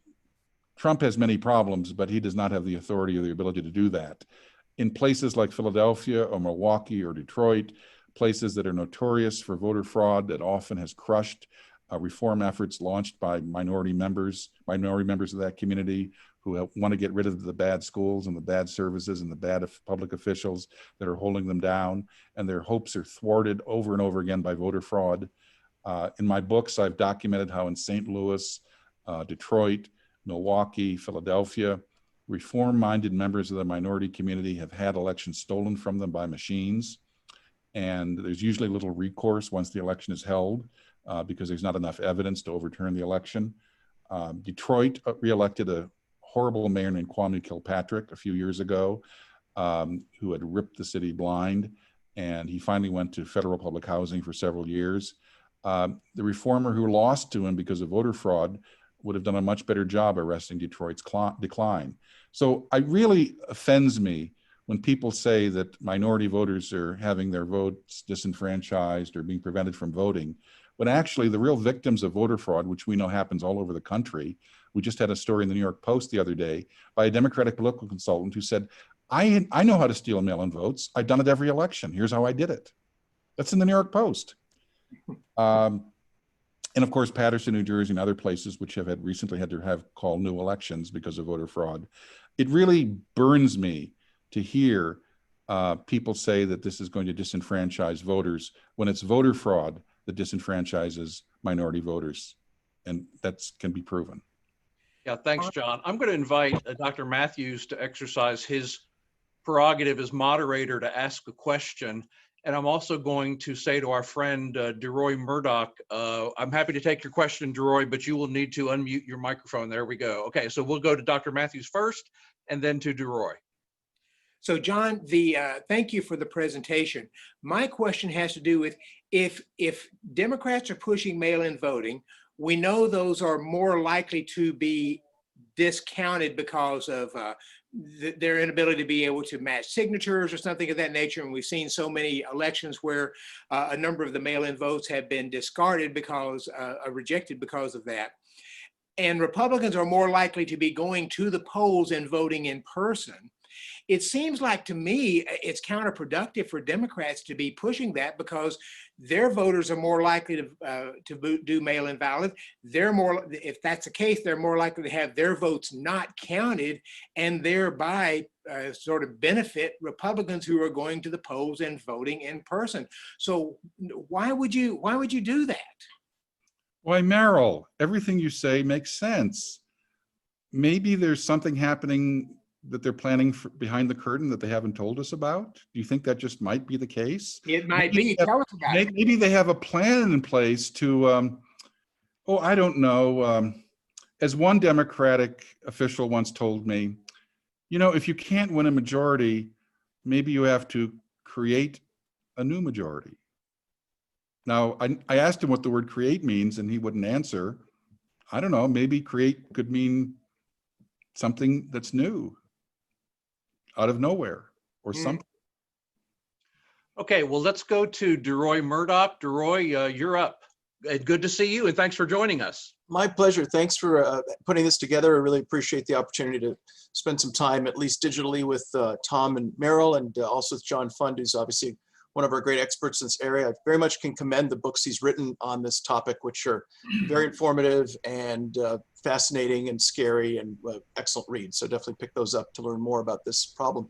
Trump has many problems, but he does not have the authority or the ability to do that. In places like Philadelphia or Milwaukee or Detroit, places that are notorious for voter fraud that often has crushed reform efforts launched by minority members of that community who want to get rid of the bad schools and the bad services and the bad public officials that are holding them down, and their hopes are thwarted over and over again by voter fraud. In my books, I've documented how in St. Louis, Detroit, Milwaukee, Philadelphia, reform-minded members of the minority community have had elections stolen from them by machines. And there's usually little recourse once the election is held because there's not enough evidence to overturn the election. Detroit reelected a horrible mayor named Kwame Kilpatrick a few years ago who had ripped the city blind, and he finally went to federal public housing for several years. The reformer who lost to him because of voter fraud would have done a much better job arresting Detroit's decline. So it really offends me when people say that minority voters are having their votes disenfranchised or being prevented from voting, when actually the real victims of voter fraud, which we know happens all over the country, we just had a story in the New York Post the other day by a Democratic political consultant who said, I know how to steal mail-in votes. I've done it every election. Here's how I did it. That's in the New York Post. And of course, Paterson, New Jersey, and other places which have recently had to have called new elections because of voter fraud. It really burns me to hear people say that this is going to disenfranchise voters when it's voter fraud that disenfranchises minority voters, and that can be proven. Yeah, thanks, John. I'm going to invite Dr. Matthews to exercise his prerogative as moderator to ask a question. And I'm also going to say to our friend DeRoy Murdoch, I'm happy to take your question, DeRoy, but you will need to unmute your microphone. There we go. Okay, so we'll go to Dr. Matthews first and then to DeRoy. So John, thank you for the presentation. My question has to do with if Democrats are pushing mail-in voting, we know those are more likely to be discounted because of their inability to be able to match signatures or something of that nature. And we've seen so many elections where a number of the mail-in votes have been discarded because, rejected because of that. And Republicans are more likely to be going to the polls and voting in person. It seems like to me it's counterproductive for Democrats to be pushing that because their voters are more likely to do mail-in ballots. If that's the case, they're more likely to have their votes not counted and thereby sort of benefit Republicans who are going to the polls and voting in person. So why would you do that? Why, Merrill, everything you say makes sense. Maybe there's something happening that they're planning behind the curtain that they haven't told us about? Do you think that just might be the case? It might be. Tell us about it. Maybe they have a plan in place to, I don't know. As one Democratic official once told me, If you can't win a majority, maybe you have to create a new majority. Now, I asked him what the word create means, and he wouldn't answer. I don't know, maybe create could mean something that's new, out of nowhere, or something. Okay, well, let's go to DeRoy Murdoch. DeRoy, you're up. Good to see you, and thanks for joining us. My pleasure. Thanks for putting this together. I really appreciate the opportunity to spend some time, at least digitally, with Tom and Merrill, and also with John Fund, who's obviously one of our great experts in this area. I very much can commend the books he's written on this topic, which are very informative and fascinating and scary and excellent reads. So definitely pick those up to learn more about this problem.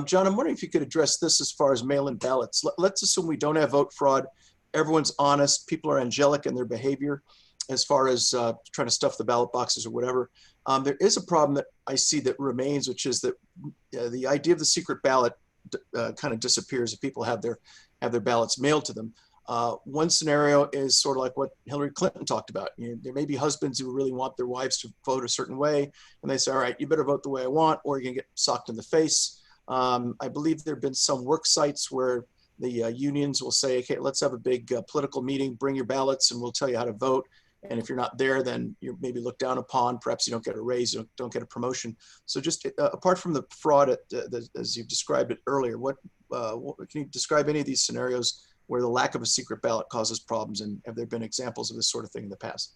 John, I'm wondering if you could address this as far as mail-in ballots. Let's assume we don't have vote fraud. Everyone's honest. People are angelic in their behavior as far as trying to stuff the ballot boxes or whatever. There is a problem that I see that remains, which is that the idea of the secret ballot kind of disappears if people have their ballots mailed to them. One scenario is sort of like what Hillary Clinton talked about. There may be husbands who really want their wives to vote a certain way, and they say, all right, you better vote the way I want, or you're gonna get socked in the face. I believe there have been some work sites where the unions will say, okay, let's have a big political meeting, bring your ballots, and we'll tell you how to vote. And if you're not there, then you're maybe looked down upon. Perhaps you don't get a raise, you don't get a promotion. So just apart from the fraud, as you've described it earlier, what can you describe any of these scenarios where the lack of a secret ballot causes problems? And have there been examples of this sort of thing in the past?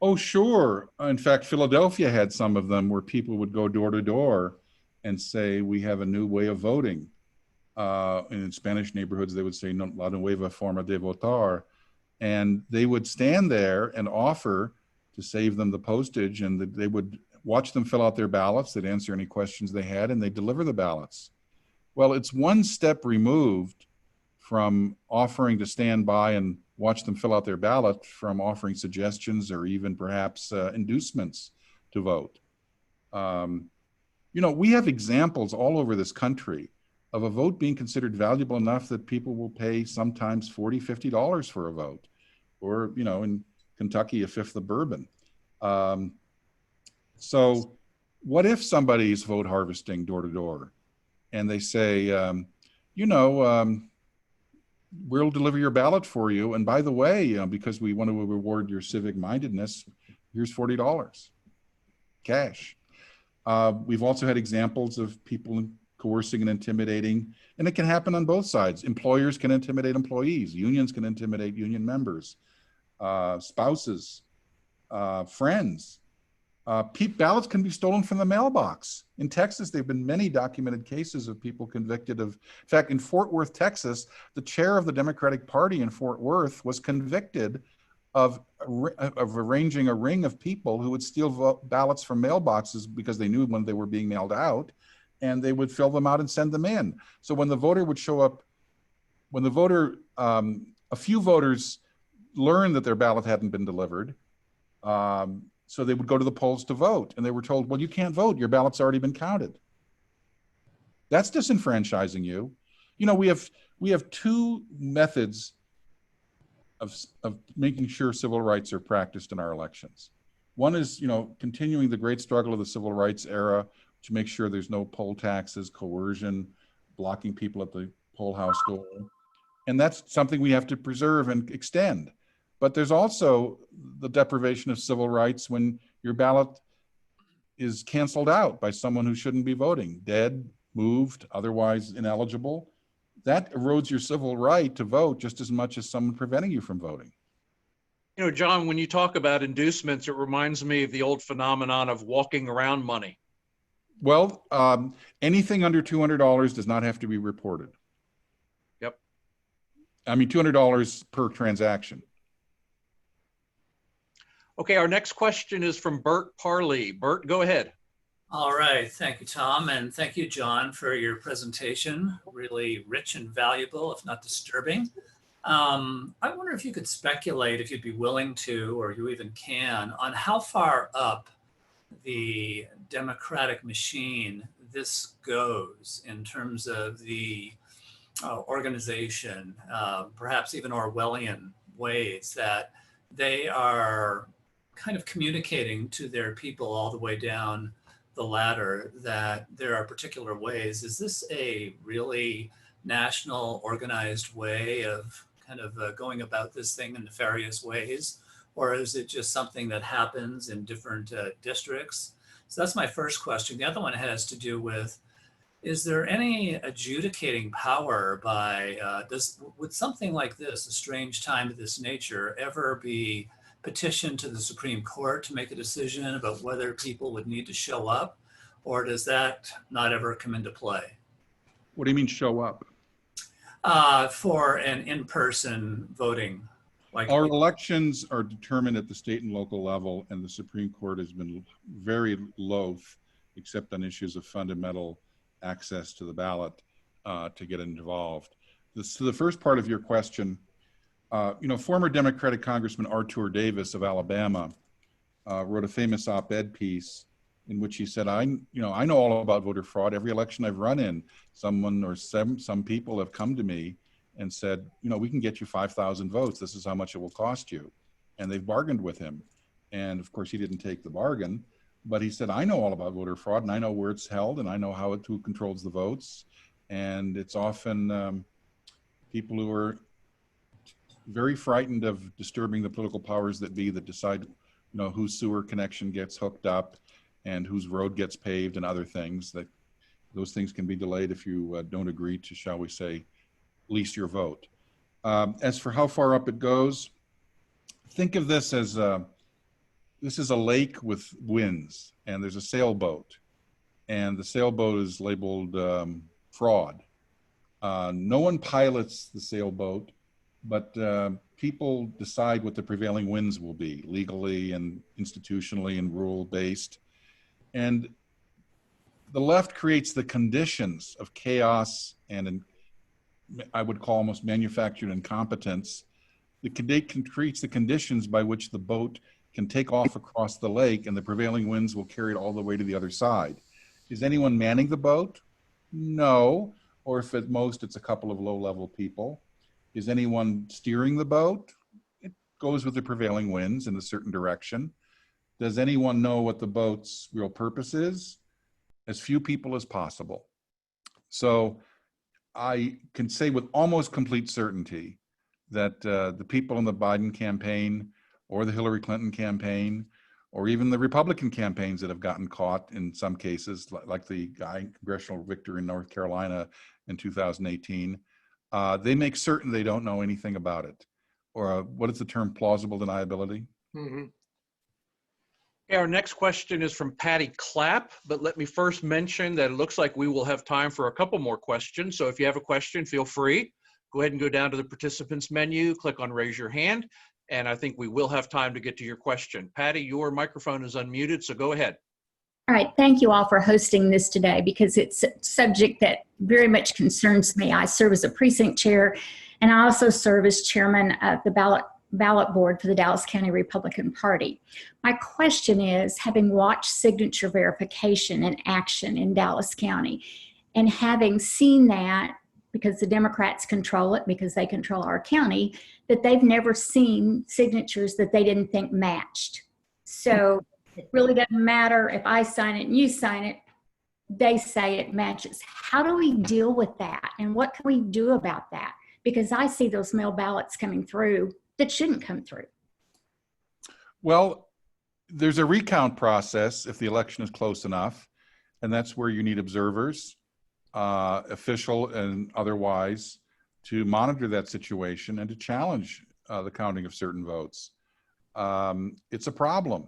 Oh, sure. In fact, Philadelphia had some of them where people would go door to door and say, we have a new way of voting. In Spanish neighborhoods, they would say, no, la nueva forma de votar. And they would stand there and offer to save them the postage, and they would watch them fill out their ballots. They'd answer any questions they had, and they'd deliver the ballots. Well, it's one step removed from offering to stand by and watch them fill out their ballot from offering suggestions or even perhaps inducements to vote. We have examples all over this country of a vote being considered valuable enough that people will pay sometimes $40, $50 for a vote, or, in Kentucky, a fifth of bourbon. So what if somebody's vote harvesting door to door and they say, we'll deliver your ballot for you. And by the way, because we want to reward your civic mindedness, here's $40 cash. We've also had examples of people coercing and intimidating, and it can happen on both sides. Employers can intimidate employees, unions can intimidate union members, spouses, friends. Ballots can be stolen from the mailbox. In Texas, there have been many documented cases of people convicted of, in fact, in Fort Worth, Texas, the chair of the Democratic Party in Fort Worth was convicted of arranging a ring of people who would steal ballots from mailboxes because they knew when they were being mailed out, and they would fill them out and send them in. So when the voter would show up, a few voters learned that their ballot hadn't been delivered, so they would go to the polls to vote, and they were told, well, you can't vote, your ballot's already been counted. That's disenfranchising you. We have two methods of making sure civil rights are practiced in our elections. One is, continuing the great struggle of the civil rights era to make sure there's no poll taxes, coercion, blocking people at the poll house door. And that's something we have to preserve and extend. But there's also the deprivation of civil rights when your ballot is canceled out by someone who shouldn't be voting, dead, moved, otherwise ineligible. That erodes your civil right to vote just as much as someone preventing you from voting. John, when you talk about inducements, it reminds me of the old phenomenon of walking around money. Well, anything under $200 does not have to be reported. Yep. I mean, $200 per transaction. Okay, our next question is from Bert Parley. Bert, go ahead. All right, thank you, Tom, and thank you, John, for your presentation. Really rich and valuable, if not disturbing. I wonder if you could speculate, if you'd be willing to, or you even can, on how far up the democratic machine this goes in terms of the organization, perhaps even Orwellian ways that they are kind of communicating to their people all the way down the latter, that there are particular ways. Is this a really national organized way of kind of going about this thing in nefarious ways? Or is it just something that happens in different districts? So that's my first question. The other one has to do with, is there any adjudicating power by, would something like this, a strange time of this nature, ever be petitioned to the Supreme Court to make a decision about whether people would need to show up? Or does that not ever come into play? What do you mean show up? For an in-person voting? Like Our elections are determined at the state and local level, and the Supreme Court has been very loath, except on issues of fundamental access to the ballot, to get involved. To the first part of your question, former Democratic Congressman Artur Davis of Alabama wrote a famous op-ed piece in which he said, I know all about voter fraud. Every election I've run in, someone or some people have come to me and said, we can get you 5,000 votes. This is how much it will cost you. And they've bargained with him. And of course, he didn't take the bargain, but he said, I know all about voter fraud, and I know where it's held, and I know who controls the votes. And it's often people who are very frightened of disturbing the political powers that be, that decide, whose sewer connection gets hooked up and whose road gets paved and other things. That those things can be delayed if you don't agree to, shall we say, lease your vote. As for how far up it goes, think of this as this is a lake with winds, and there's a sailboat, and the sailboat is labeled fraud. No one pilots the sailboat, but people decide what the prevailing winds will be, legally and institutionally and rule-based. And the left creates the conditions of chaos and I would call almost manufactured incompetence. It creates the conditions by which the boat can take off across the lake and the prevailing winds will carry it all the way to the other side. Is anyone manning the boat? No. Or if at most it's a couple of low-level people. Is anyone steering the boat? It goes with the prevailing winds in a certain direction. Does anyone know what the boat's real purpose is? As few people as possible. So I can say with almost complete certainty that the people in the Biden campaign or the Hillary Clinton campaign or even the Republican campaigns that have gotten caught in some cases, like the congressional victory in North Carolina in 2018, they make certain they don't know anything about it. Or what is the term, plausible deniability? Mm-hmm. Okay, our next question is from Patty Clapp, but let me first mention that it looks like we will have time for a couple more questions. So if you have a question, feel free. Go ahead and go down to the participants menu, click on raise your hand, and I think we will have time to get to your question. Patty, your microphone is unmuted, so go ahead. All right, thank you all for hosting this today because it's a subject that very much concerns me. I serve as a precinct chair, and I also serve as chairman of the ballot board for the Dallas County Republican Party. My question is, having watched signature verification in action in Dallas County, and having seen that, because the Democrats control it, because they control our county, that they've never seen signatures that they didn't think matched. So it really doesn't matter if I sign it and you sign it, they say it matches. How do we deal with that? And what can we do about that? Because I see those mail ballots coming through that shouldn't come through. Well, there's a recount process if the election is close enough, and that's where you need observers, official and otherwise, to monitor that situation and to challenge the counting of certain votes. It's a problem.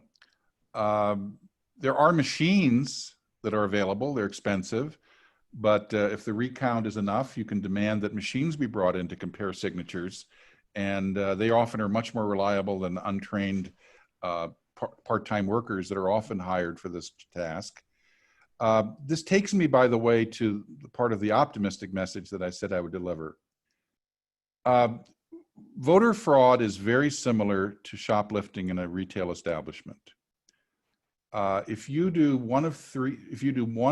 There are machines that are available. They're expensive, but if the recount is enough, you can demand that machines be brought in to compare signatures, and they often are much more reliable than untrained part-time workers that are often hired for this task. This takes me, by the way, to the part of the optimistic message that I said I would deliver. Voter fraud is very similar to shoplifting in a retail establishment. If you do one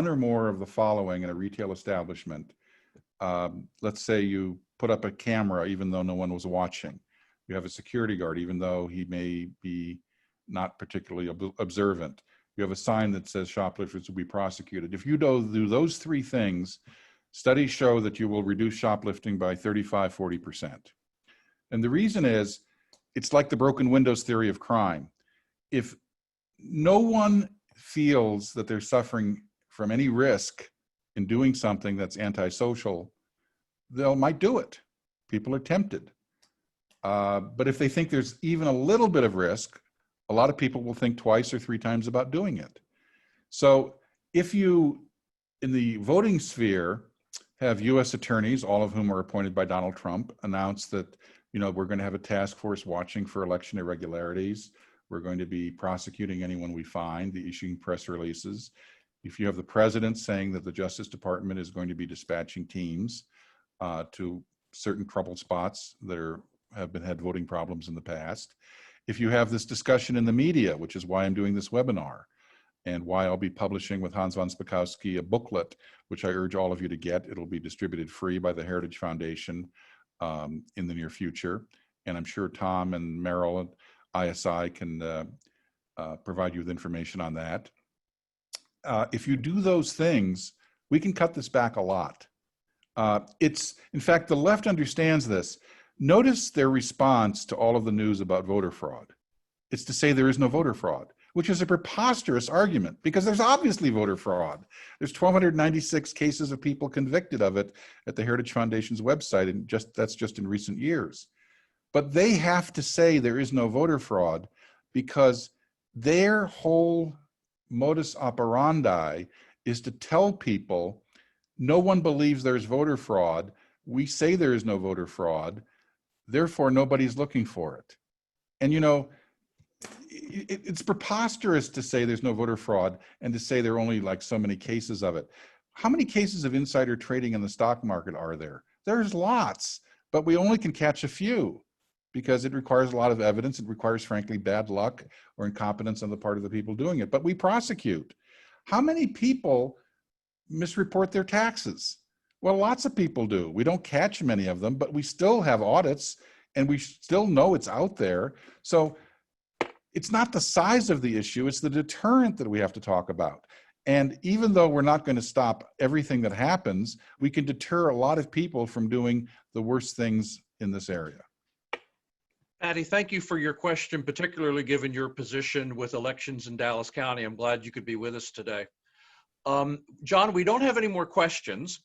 or more of the following in a retail establishment, let's say you put up a camera even though no one was watching. You have a security guard even though he may be not particularly observant. you have a sign that says shoplifters will be prosecuted. If you do those three things, studies show that you will reduce shoplifting by 35, 40%. And the reason is, it's like the broken windows theory of crime. If no one feels that they're suffering from any risk in doing something that's antisocial, they might do it. People are tempted. But if they think there's even a little bit of risk, a lot of people will think twice or three times about doing it. So if you, in the voting sphere, have U.S. attorneys, all of whom are appointed by Donald Trump, announce that, we're going to have a task force watching for election irregularities. We're going to be prosecuting anyone we find, issuing press releases. If you have the president saying that the Justice Department is going to be dispatching teams to certain troubled spots that have had voting problems in the past. If you have this discussion in the media, which is why I'm doing this webinar, and why I'll be publishing with Hans von Spakovsky a booklet, which I urge all of you to get. It'll be distributed free by the Heritage Foundation in the near future. And I'm sure Tom and Merrill and ISI can provide you with information on that. If you do those things, we can cut this back a lot. In fact, the left understands this. Notice their response to all of the news about voter fraud. It's to say there is no voter fraud, which is a preposterous argument because there's obviously voter fraud. There's 1,296 cases of people convicted of it at the Heritage Foundation's website, and that's just in recent years. But they have to say there is no voter fraud because their whole modus operandi is to tell people no one believes there's voter fraud. We say there is no voter fraud, therefore nobody's looking for it. And it's preposterous to say there's no voter fraud and to say there are only like so many cases of it. How many cases of insider trading in the stock market are there? There's lots, but we only can catch a few because it requires a lot of evidence. It requires, frankly, bad luck or incompetence on the part of the people doing it, but we prosecute. How many people misreport their taxes? Well, lots of people do. We don't catch many of them, but we still have audits and we still know it's out there. So it's not the size of the issue, it's the deterrent that we have to talk about. And even though we're not going to stop everything that happens, we can deter a lot of people from doing the worst things in this area. Patty, thank you for your question, particularly given your position with elections in Dallas County. I'm glad you could be with us today. John, we don't have any more questions,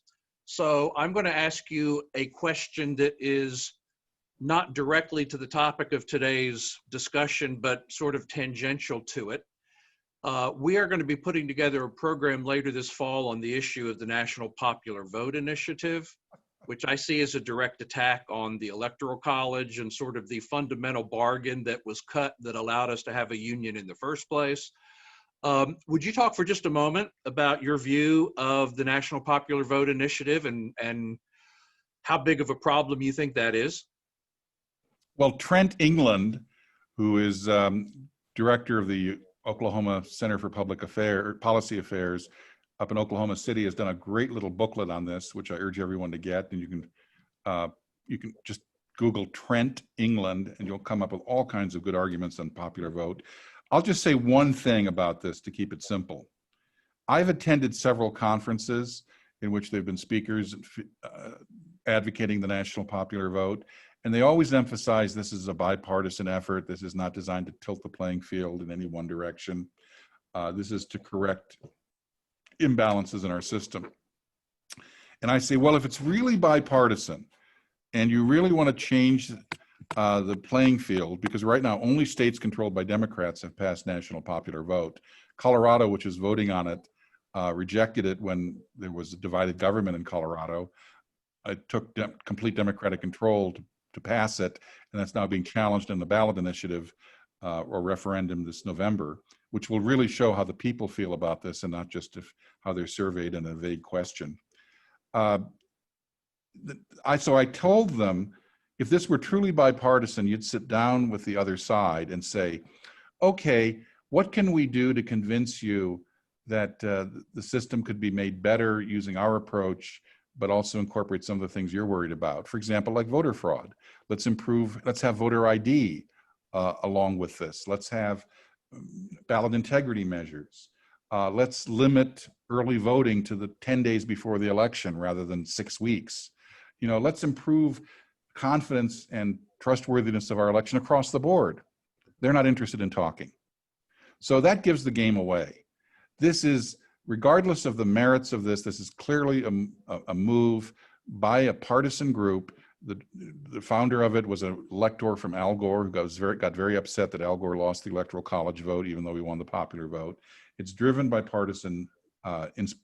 so I'm going to ask you a question that is not directly to the topic of today's discussion, but sort of tangential to it. We are going to be putting together a program later this fall on the issue of the National Popular Vote Initiative, which I see as a direct attack on the Electoral College and sort of the fundamental bargain that was cut that allowed us to have a union in the first place. Would you talk for just a moment about your view of the National Popular Vote Initiative and how big of a problem you think that is? Well, Trent England, who is director of the Oklahoma Center for Policy Affairs up in Oklahoma City, has done a great little booklet on this, which I urge everyone to get. And you can just Google Trent England, and you'll come up with all kinds of good arguments on popular vote. I'll just say one thing about this to keep it simple. I've attended several conferences in which there have been speakers advocating the national popular vote. And they always emphasize this is a bipartisan effort. This is not designed to tilt the playing field in any one direction. This is to correct imbalances in our system. And I say, well, if it's really bipartisan and you really want to change the playing field, because right now only states controlled by Democrats have passed national popular vote. Colorado, which is voting on it, rejected it when there was a divided government in Colorado. It took complete Democratic control to pass it, and that's now being challenged in the ballot initiative or referendum this November, which will really show how the people feel about this and not just how they're surveyed in a vague question. So I told them, if this were truly bipartisan, you'd sit down with the other side and say, okay, what can we do to convince you that the system could be made better using our approach, but also incorporate some of the things you're worried about? For example, like voter fraud. Let's have voter ID along with this. Let's have ballot integrity measures. Let's limit early voting to the 10 days before the election rather than 6 weeks. You know, let's improve confidence and trustworthiness of our election across the board. They're not interested in talking. So that gives the game away. This is, regardless of the merits of this is clearly a move by a partisan group. The founder of it was an elector from Al Gore who got very upset that Al Gore lost the Electoral College vote, even though he won the popular vote. It's driven by partisan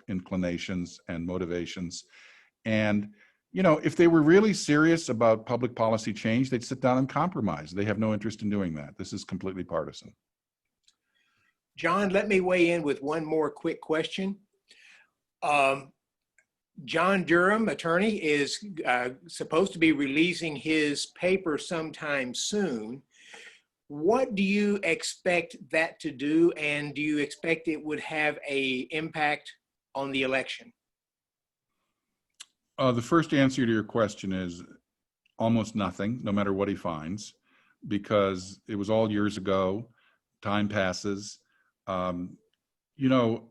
inclinations and motivations. And, you know, if they were really serious about public policy change, they'd sit down and compromise. They have no interest in doing that. This is completely partisan. John, let me weigh in with one more quick question. John Durham, attorney, is supposed to be releasing his paper sometime soon. What do you expect that to do, and do you expect it would have an impact on the election? The first answer to your question is almost nothing, no matter what he finds, because it was all years ago. Time passes. You know,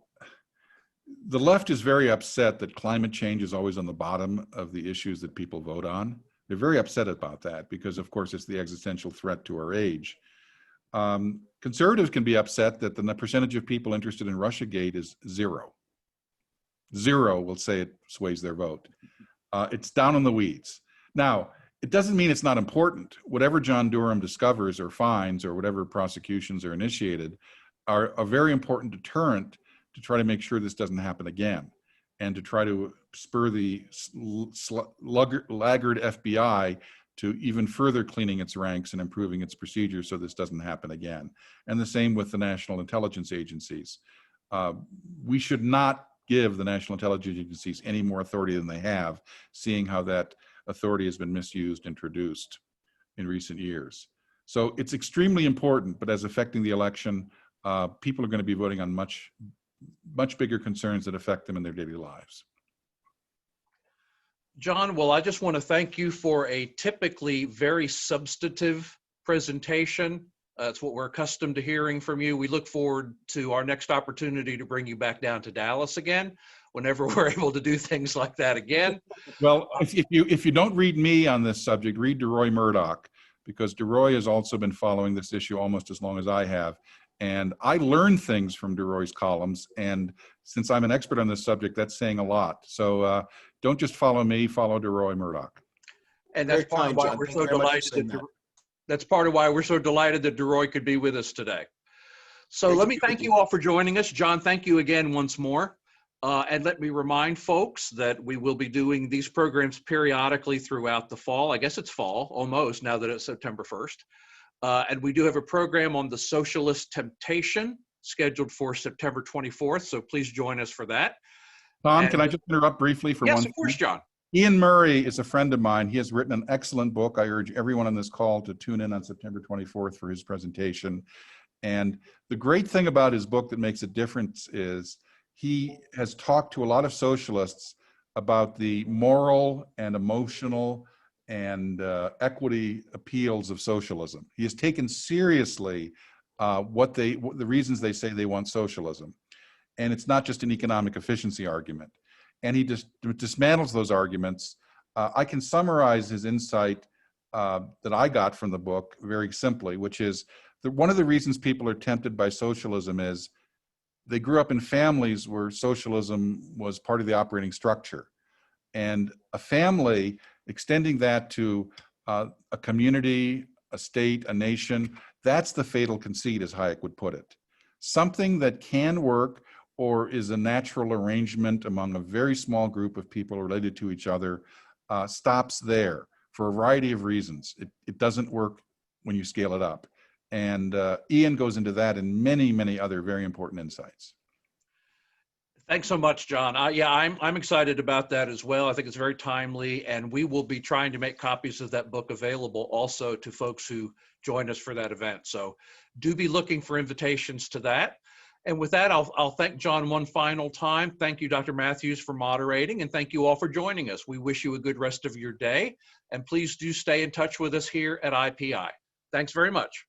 the left is very upset that climate change is always on the bottom of the issues that people vote on. They're very upset about that because, of course, it's the existential threat to our age. Conservatives can be upset that the percentage of people interested in Russiagate is zero. Zero will say it sways their vote. It's down in the weeds. Now, it doesn't mean it's not important. Whatever John Durham discovers or finds or whatever prosecutions are initiated are a very important deterrent to try to make sure this doesn't happen again, and to try to spur the laggard FBI to even further cleaning its ranks and improving its procedures so this doesn't happen again. And the same with the national intelligence agencies. We should not give the national intelligence agencies any more authority than they have, seeing how that authority has been misused, introduced in recent years. So it's extremely important, but as affecting the election, people are going to be voting on much bigger concerns that affect them in their daily lives. John, well, I just want to thank you for a typically very substantive presentation. It's what we're accustomed to hearing from you. We look forward to our next opportunity to bring you back down to Dallas again, whenever we're able to do things like that again. Well, if you don't read me on this subject, read DeRoy Murdoch, because DeRoy has also been following this issue almost as long as I have. And I learned things from DeRoy's columns. And since I'm an expert on this subject, that's saying a lot. So don't just follow me, follow DeRoy Murdoch. And that's part of why we're so delighted that that's part of why we're so delighted that DeRoy could be with us today. So let me thank you all for joining us. John, thank you again once more. And let me remind folks that we will be doing these programs periodically throughout the fall. I guess it's fall almost now that it's September 1st. And we do have a program on the socialist temptation scheduled for September 24th. So please join us for that. Tom, can I just interrupt briefly for one? Yes, of course, John. Ian Murray is a friend of mine. He has written an excellent book. I urge everyone on this call to tune in on September 24th for his presentation. And the great thing about his book that makes a difference is he has talked to a lot of socialists about the moral and emotional and equity appeals of socialism. He has taken seriously the reasons they say they want socialism. And it's not just an economic efficiency argument. And he just dismantles those arguments. I can summarize his insight that I got from the book very simply, which is that one of the reasons people are tempted by socialism is they grew up in families where socialism was part of the operating structure. And a family, extending that to a community, a state, a nation, that's the fatal conceit, as Hayek would put it. Something that can work or is a natural arrangement among a very small group of people related to each other stops there for a variety of reasons. It doesn't work when you scale it up. And Ian goes into that and many, many other very important insights. Thanks so much, John. Yeah, I'm excited about that as well. I think it's very timely, and we will be trying to make copies of that book available also to folks who join us for that event. So do be looking for invitations to that. And with that, I'll thank John one final time. Thank you, Dr. Matthews, for moderating, and thank you all for joining us. We wish you a good rest of your day, and please do stay in touch with us here at IPI. Thanks very much.